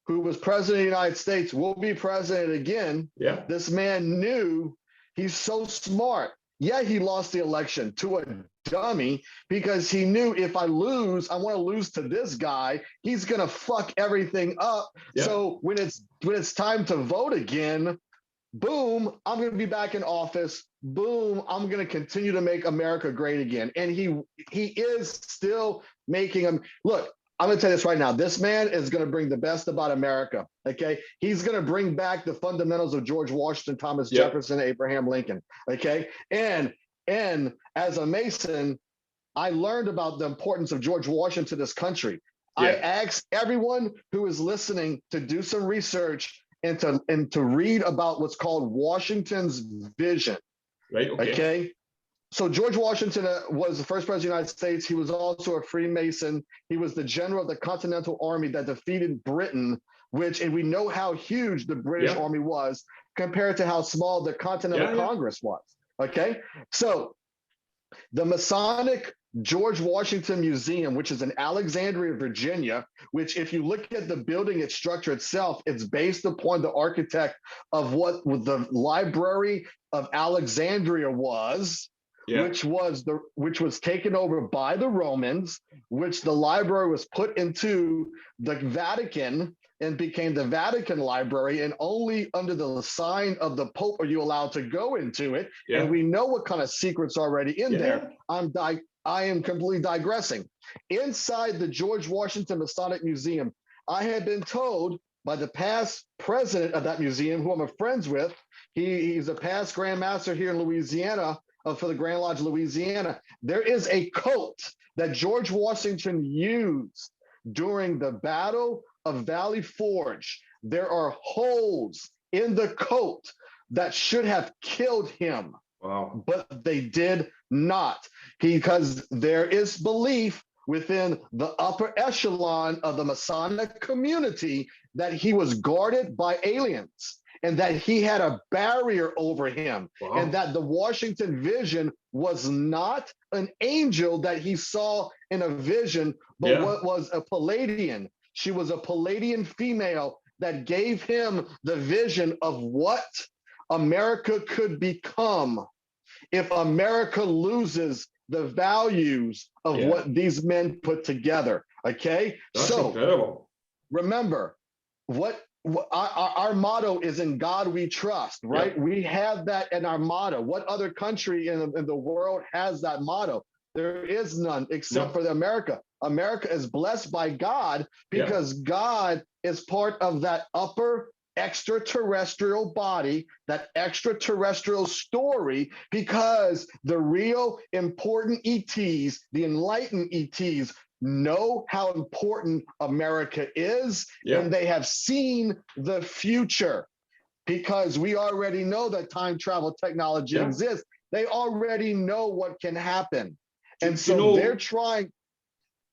who was president of the United States, will be president again. This man knew, he's so smart. Yeah, he lost the election to a dummy because he knew if I lose, I want to lose to this guy. He's gonna fuck everything up. So when it's time to vote again, boom, I'm gonna be back in office. Boom, I'm gonna continue to make America great again. And he is still making them. Look, I'm gonna tell you this right now. This man is gonna bring the best about America. Okay, he's gonna bring back the fundamentals of George Washington, Thomas Jefferson, Abraham Lincoln. Okay, and as a Mason, I learned about the importance of George Washington to this country. I asked everyone who is listening to do some research and to read about what's called Washington's vision. Right. Okay. So George Washington was the first president of the United States. He was also a Freemason. He was the general of the Continental Army that defeated Britain, and we know how huge the British Army was compared to how small the Continental Congress was. Okay. So the Masonic George Washington Museum, which is in Alexandria, Virginia, which if you look at the building, its structure itself, it's based upon the architect of what the Library of Alexandria was. Which was taken over by the Romans, which the library was put into the Vatican and became the Vatican Library, and only under the sign of the Pope are you allowed to go into it. And we know what kind of secrets are already in there. I am completely digressing. Inside the George Washington Masonic Museum, I had been told by the past president of that museum, who I'm friends with, he's a past Grand Master here in Louisiana, for the Grand Lodge, Louisiana. There is a coat that George Washington used during the Battle of Valley Forge. There are holes in the coat that should have killed him. Wow. But they did not, because there is belief within the upper echelon of the Masonic community that he was guarded by aliens, and that he had a barrier over him, and that the Washington vision was not an angel that he saw in a vision, but what was a Palladian. She was a Palladian female that gave him the vision of what America could become if America loses the values of what these men put together. Okay, that's incredible. Remember, our motto is "In God We Trust," right? We have that in our motto. What other country in the world has that motto? There is none except for America. America is blessed by God because God is part of that upper extraterrestrial body, that extraterrestrial story, because the real important ETs, the enlightened ETs, know how important America is, and they have seen the future, because we already know that time travel technology exists. They already know what can happen. And so they're trying.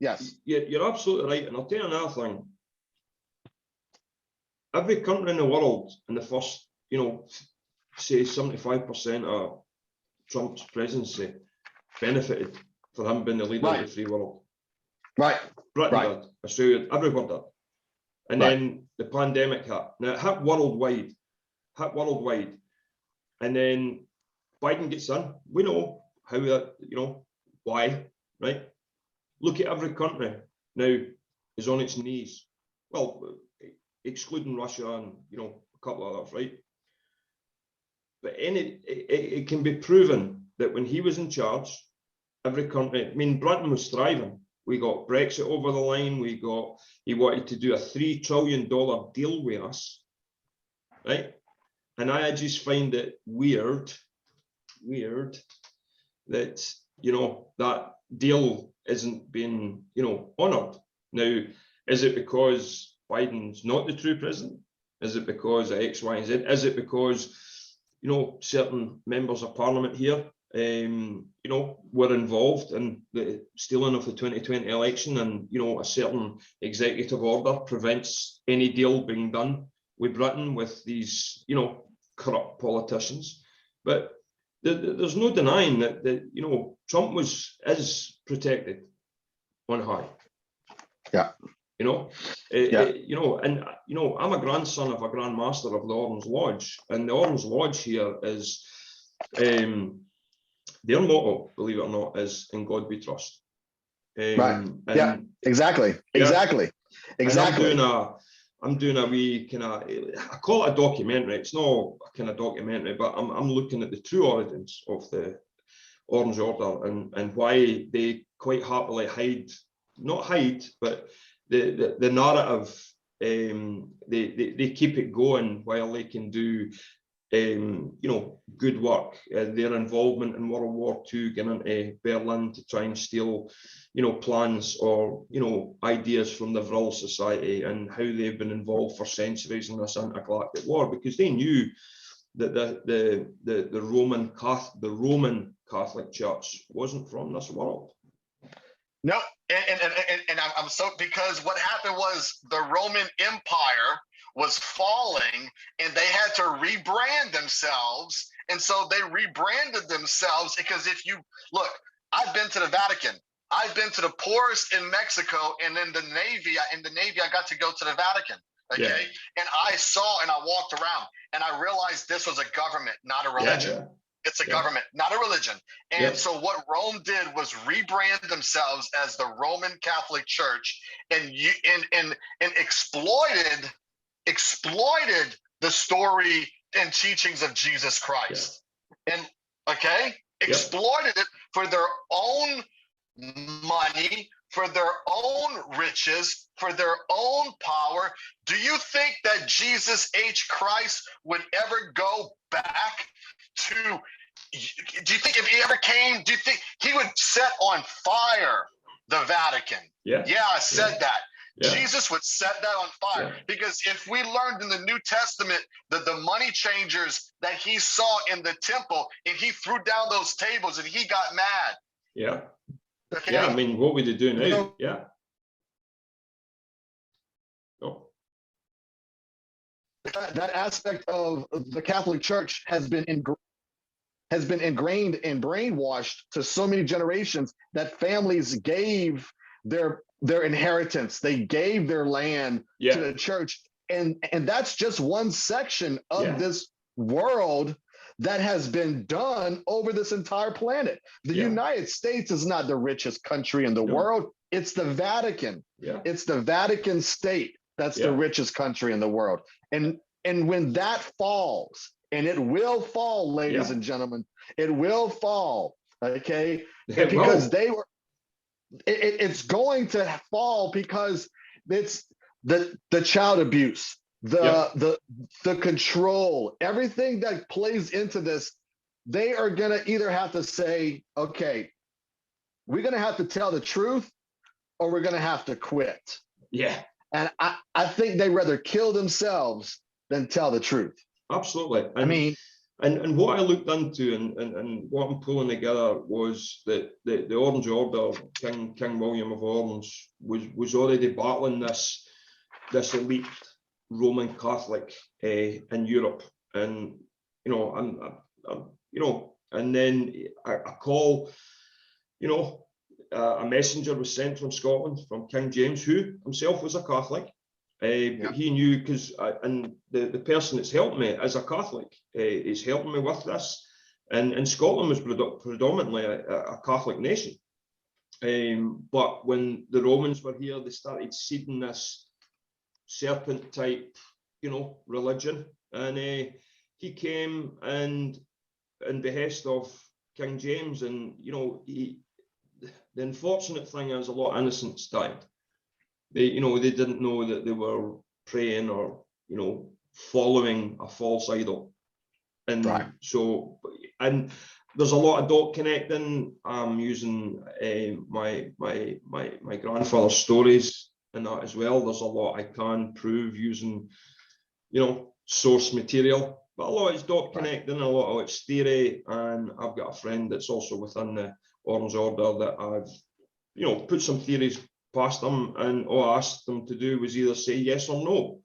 Yes. You're absolutely right. And I'll tell you another thing. Every country in the world in the first, say 75% of Trump's presidency benefited for him being the leader of the free world. Right. Britain did, Australia, everyone did. And then the pandemic hit. Now it hit worldwide. And then Biden gets in. We know how that, why, right? Look at every country now is on its knees. Well, excluding Russia and, a couple of others, right? But it can be proven that when he was in charge, every country, Britain was thriving. We got Brexit over the line. He wanted to do a $3 trillion deal with us, right? And I just find it weird that, that deal isn't being, honored. Now, is it because Biden's not the true president? Is it because of X, Y, and Z? Is it because, certain members of parliament here were involved in the stealing of the 2020 election, and a certain executive order prevents any deal being done with Britain with these corrupt politicians. But there's no denying that Trump is protected on high. Yeah. I'm a grandson of a Grand Master of the Orange Lodge, and the Orange Lodge here is their motto, believe it or not, is "In God We Trust." Right. Yeah. Exactly. I'm doing a wee kind of, I call it a documentary. It's not a kind of documentary, but I'm looking at the true origins of the Orange Order and why they quite happily not hide, but the narrative, they keep it going while they can do good work. Their involvement in World War II, getting into Berlin to try and steal plans or ideas from the Vril Society, and how they've been involved for centuries in this intergalactic war, because they knew that the Roman Catholic Church wasn't from this world. No, and I'm so, because what happened was the Roman Empire was falling and they had to rebrand themselves. And so they rebranded themselves, because if you look, I've been to the Vatican. I've been to the poorest in Mexico, and in the Navy, I got to go to the Vatican. Okay. Yeah. And I saw, and I walked around, and I realized this was a government, not a religion. Yeah. It's a government, not a religion. And so what Rome did was rebrand themselves as the Roman Catholic Church, and exploited the story and teachings of Jesus Christ. And exploited it for their own money, for their own riches, for their own power. Do you think that Jesus H. Christ would ever go back to, do you think if he ever came, do you think he would set on fire the Vatican? Yeah, I said that. Yeah. Jesus would set that on fire, because if we learned in the New Testament that the money changers that he saw in the temple, and he threw down those tables and he got mad. Yeah. Okay. Yeah, I mean, what would they do now? Yeah. Oh. That aspect of the Catholic Church has been ingrained and brainwashed to so many generations that families gave their inheritance, they gave their land to the church, and that's just one section of this world that has been done over this entire planet. The United States is not the richest country in the world. It's the Vatican. It's the Vatican state that's the richest country in the world. And when that falls, and it will fall, ladies and gentlemen, it will fall. Okay, because it's going to fall, because it's the child abuse, the control, everything that plays into this. They are gonna either have to say, okay, we're gonna have to tell the truth, or we're gonna have to quit. Yeah. And I think they'd rather kill themselves than tell the truth. Absolutely. And what I looked into and what I'm pulling together was that the Orange Order, King William of Orange, was already battling this elite Roman Catholic in Europe, and and then a call, a messenger was sent from Scotland, from King James, who himself was a Catholic. But he knew, because and the person that's helped me is a Catholic, is helping me with this, and Scotland was predominantly a Catholic nation, but when the Romans were here, they started seeding this serpent type religion, and he came and in behest of King James, and the unfortunate thing is a lot of innocents died. They didn't know that they were praying or following a false idol, and so, and there's a lot of dot connecting. I'm using my grandfather's stories and that as well. There's a lot I can prove using source material But a lot is dot connecting, a lot of it's theory, and I've got a friend that's also within the Orange Order that I've, you know, put some theories past them, and all I asked them to do was either say yes or no,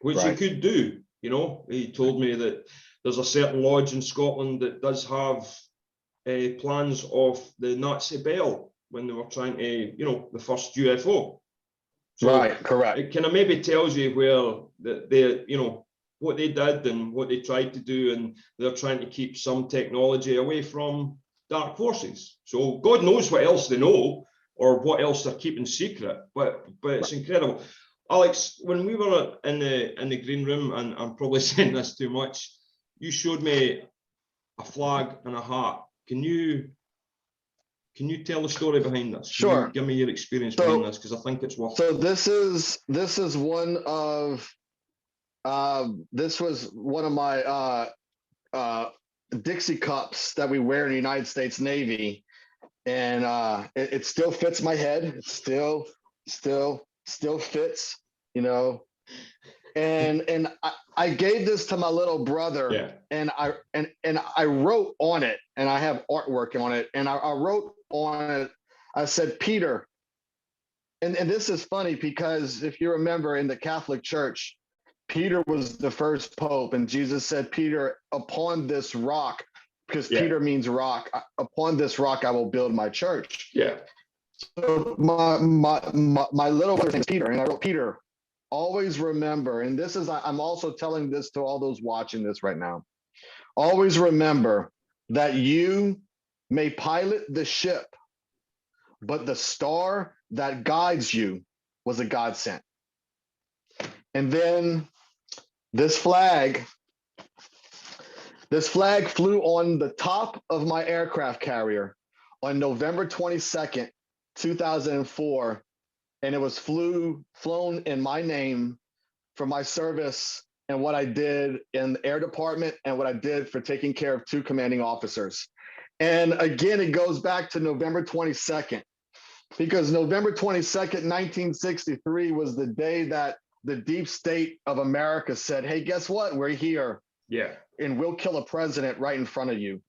which he could do. You know, he told me that there's a certain lodge in Scotland that does have plans of the Nazi Bell when they were trying to, you know, the first UFO. So correct. It kind of maybe tells you where they, you know, what they did and what they tried to do, and they're trying to keep some technology away from dark forces. So God knows what else they know or what else they're keeping secret, but it's incredible. Alex, when we were in the green room, and I'm probably saying this too much, you showed me a flag and a hat. Can you tell the story behind this? Sure. Give me your experience behind this, because I think it's worth. So this is one of this was one of my Dixie cups that we wear in the United States Navy, and it still fits my head. It still fits, you know. And I gave this to my little brother, and I wrote on it, and I have artwork on it, and I wrote on it. I said, Peter, and this is funny because if you remember in the Catholic Church, Peter was the first pope, and Jesus said, Peter, upon this rock, because Peter means rock, upon this rock I will build my church. Yeah. So my little brother name is Peter, and I wrote, Peter, always remember, and this is, I'm also telling this to all those watching this right now, always remember that you may pilot the ship, but the star that guides you was a God sent. And then this flag flew on the top of my aircraft carrier on November 22nd, 2004. And it was flown in my name for my service and what I did in the Air Department and what I did for taking care of 2 commanding officers. And again, it goes back to November 22nd, because November 22nd, 1963 was the day that the deep state of America said, hey, guess what? We're here. Yeah. And we'll kill a president right in front of you,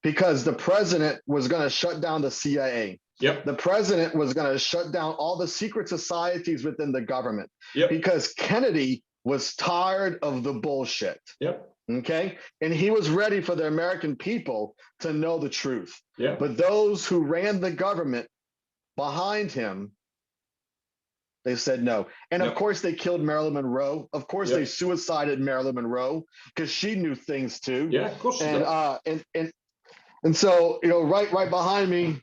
because the president was going to shut down the CIA. Yep. The president was going to shut down all the secret societies within the government, because Kennedy was tired of the bullshit. Yep. Okay. And he was ready for the American people to know the truth. Yeah. But those who ran the government behind him, they said no. And of course, they killed Marilyn Monroe. Of course, they suicided Marilyn Monroe because she knew things too. Yeah, of course. And so, you know, right behind me,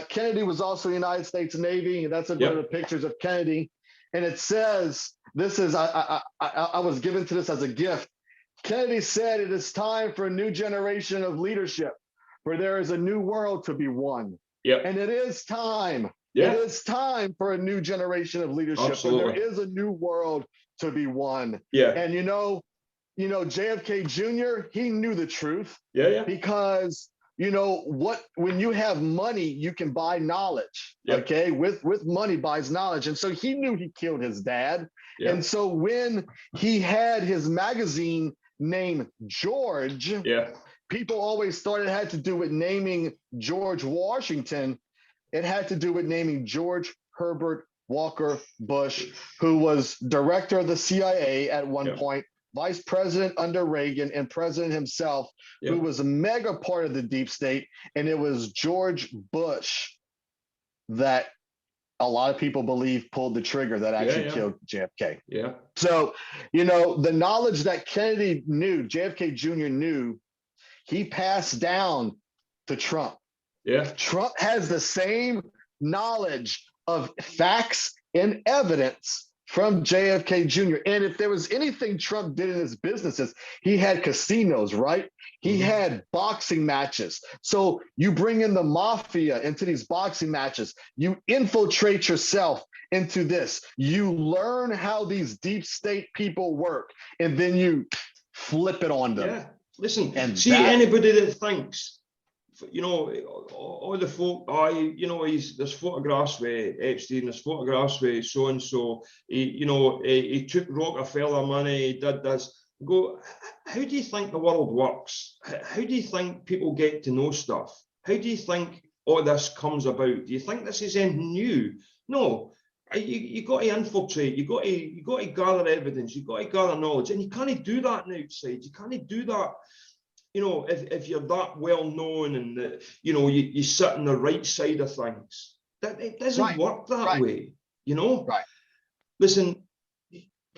Kennedy was also United States Navy, and that's one of the pictures of Kennedy. And it says, this is, I was given to this as a gift. Kennedy said, it is time for a new generation of leadership, for there is a new world to be won. Yep. And it is time. Yeah. It is time for a new generation of leadership. Absolutely. For there is a new world to be won. Yeah. And you know, JFK Jr., he knew the truth. Yeah. Because you know what, when you have money, you can buy knowledge. Okay, with money buys knowledge. And so he knew he killed his dad. And so when he had his magazine named George, people always thought it had to do with naming George Washington. It had to do with naming George Herbert Walker Bush, who was director of the CIA at one point, vice president under Reagan, and president himself, who was a mega part of the deep state. And it was George Bush that a lot of people believe pulled the trigger that actually killed JFK. Yeah. So, you know, the knowledge that Kennedy knew, JFK Jr. knew, he passed down to Trump. Yeah. Trump has the same knowledge of facts and evidence from JFK Jr. And if there was anything Trump did in his businesses, he had casinos, right? He had boxing matches. So you bring in the mafia into these boxing matches. You infiltrate yourself into this. You learn how these deep state people work, and then you flip it on them. Yeah. Listen, and see, anybody that thinks, you know, all the folk, you know, there's photographs with Epstein, there's photographs with so-and-so, he took Rockefeller money, he did this. go, how do you think the world works? How do you think people get to know stuff? How do you think all this comes about? Do you think this is anything new? No. You got to infiltrate. You got to gather evidence. You got to gather knowledge, and you can't do that on the outside. You can't do that. You know, if you're that well known and that, you know, you sit on the right side of things, that it doesn't work that way. You know. Right. Listen.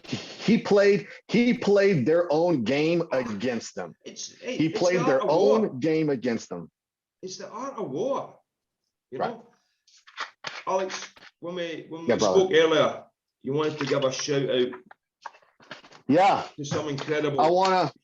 He played their own game against them. He played their own game against them. It's the art of war. You know, Alex. When we brother. Spoke earlier, you wanted to give a shout out. Yeah. To some incredible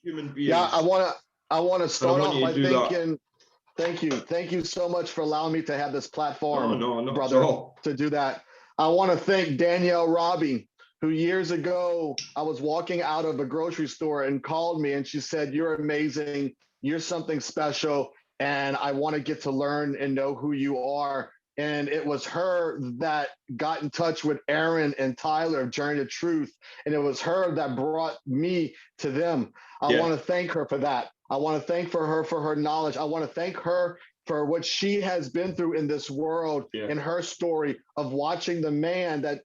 human beings. Yeah, I wanna start off by thanking. Thank you so much for allowing me to have this platform, brother, to do that. I want to thank Danielle Robbie, who years ago I was walking out of a grocery store and called me, and she said, "You're amazing. You're something special, and I want to get to learn and know who you are." And it was her that got in touch with Aaron and Tyler of Journey to Truth. And it was her that brought me to them. I want to thank her for that. I want to thank her for her knowledge. I want to thank her for what she has been through in this world, in her story of watching the man that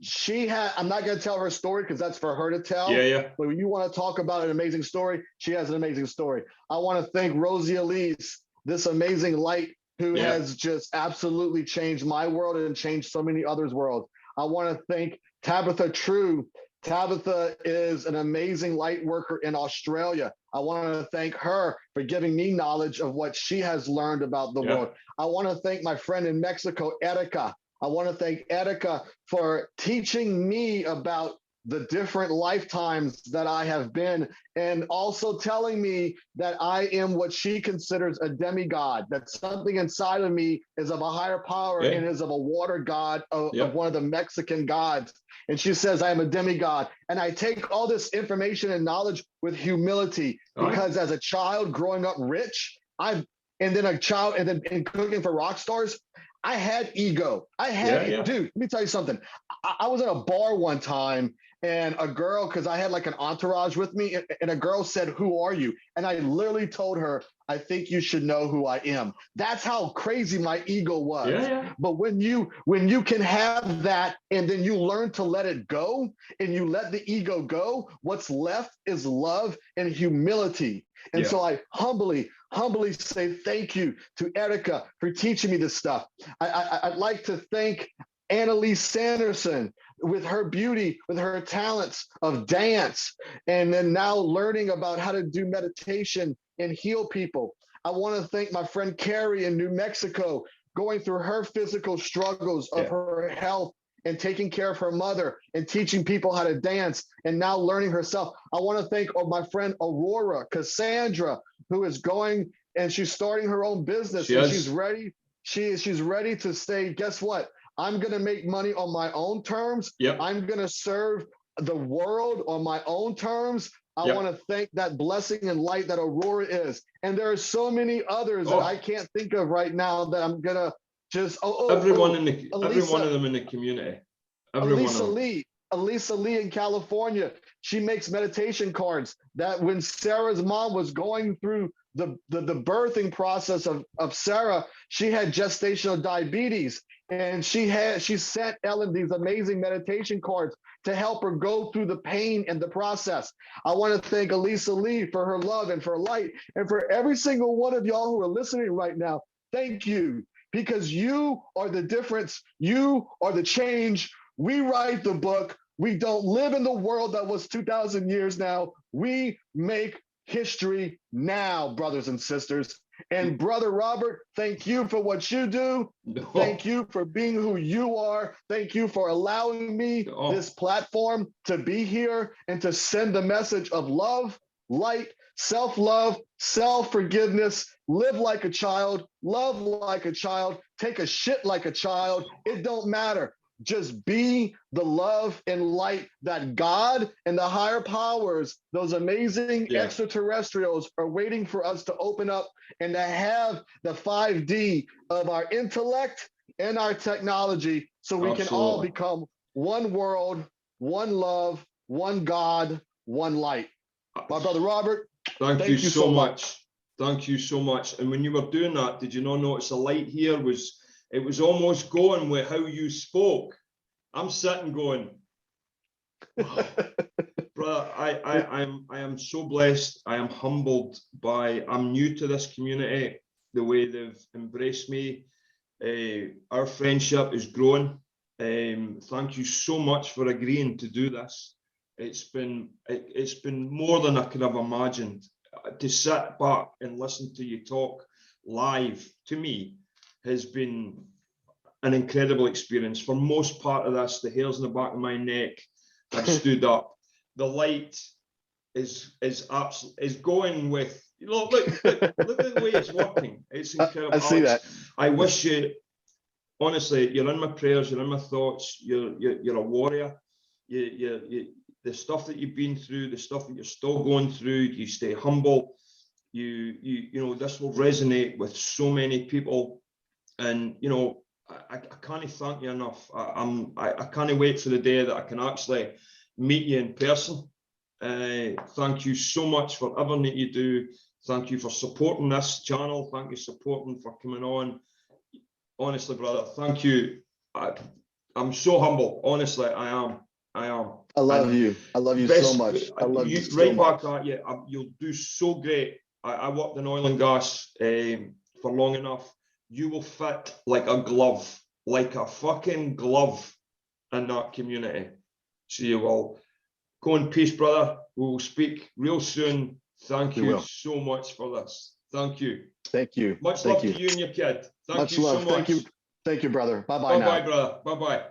she had. I'm not going to tell her story because that's for her to tell. But when you want to talk about an amazing story, she has an amazing story. I want to thank Rosie Elise, this amazing light who has just absolutely changed my world and changed so many others' worlds. I want to thank Tabitha True. Tabitha is an amazing light worker in Australia. I want to thank her for giving me knowledge of what she has learned about the world. I want to thank my friend in Mexico, Erica. I want to thank Erica for teaching me about the different lifetimes that I have been, and also telling me that I am what she considers a demigod, that something inside of me is of a higher power and is of a water god, of one of the Mexican gods. And she says I am a demigod. And I take all this information and knowledge with humility, because as a child growing up rich, and then cooking for rock stars, I had ego. Dude, let me tell you something. I was at a bar one time, and a girl, because I had like an entourage with me, and a girl said, "Who are you?" And I literally told her, "I think you should know who I am." That's how crazy my ego was. But when you can have that, and then you learn to let it go, and you let the ego go, what's left is love and humility. And so I humbly say thank you to Erica for teaching me this stuff. I'd like to thank Annalise Sanderson with her beauty, with her talents of dance, and then now learning about how to do meditation and heal people. I want to thank my friend Carrie in New Mexico, going through her physical struggles of her health and taking care of her mother and teaching people how to dance and now learning herself. I want to thank my friend Aurora Cassandra, who is going and she's starting her own business. She's ready. She's ready to say, guess what? I'm going to make money on my own terms. I'm going to serve the world on my own terms. I want to thank that blessing and light that Aurora is. And there are so many others that I can't think of right now that I'm going to just, every one of them in the community. Elisa Lee in California, she makes meditation cards that when Sarah's mom was going through the birthing process of Sarah, she had gestational diabetes. And she sent Ellen these amazing meditation cards to help her go through the pain and the process. I want to thank Elisa Lee for her love and for light. And for every single one of y'all who are listening right now, thank you. Because you are the difference. You are the change. We write the book. We don't live in the world that was 2,000 years now. We make history now, brothers and sisters. And Brother Robert, thank you for what you do. Thank you for being who you are. Thank you for allowing me this platform to be here and to send the message of love, light, self-love, self-forgiveness, live like a child, love like a child, take a shit like a child. It don't matter. Just be the love and light that God and the higher powers, those amazing extraterrestrials, are waiting for us to open up and to have the 5D of our intellect and our technology so we can all become one world, one love, one God, one light. My brother Robert, thank you so much. Thank you so much. And when you were doing that, did you not notice a light here it was almost going with how you spoke? I'm sitting going, wow. Brother, I am so blessed. I am humbled I'm new to this community, the way they've embraced me. Our friendship is growing. Thank you so much for agreeing to do this. It's been more than I could have imagined. To sit back and listen to you talk live, to me, has been an incredible experience. For most part of this, the hairs on the back of my neck have stood up. The light is going with, look at the way it's working. It's incredible. I see that. I wish you, honestly, you're in my prayers, you're in my thoughts, you're a warrior. The stuff that you've been through, the stuff that you're still going through, you stay humble. You know, this will resonate with so many people. And, you know, I can't thank you enough. I can't wait for the day that I can actually meet you in person. Thank you so much for everything that you do. Thank you for supporting this channel. Thank you for coming on. Honestly, brother, thank you. I'm so humble. Honestly, I am. I love you. I love you so much. I love you so much. Back at you. You'll do so great. I worked in oil and gas for long enough. You will fit like a glove, like a fucking glove in that community. So you will go in peace, brother. We will speak real soon. Thank you so much for this. Thank you. Thank you. Much love to you and your kid. Thank you so much. Thank you, brother. Bye-bye now. Bye-bye, brother. Bye-bye.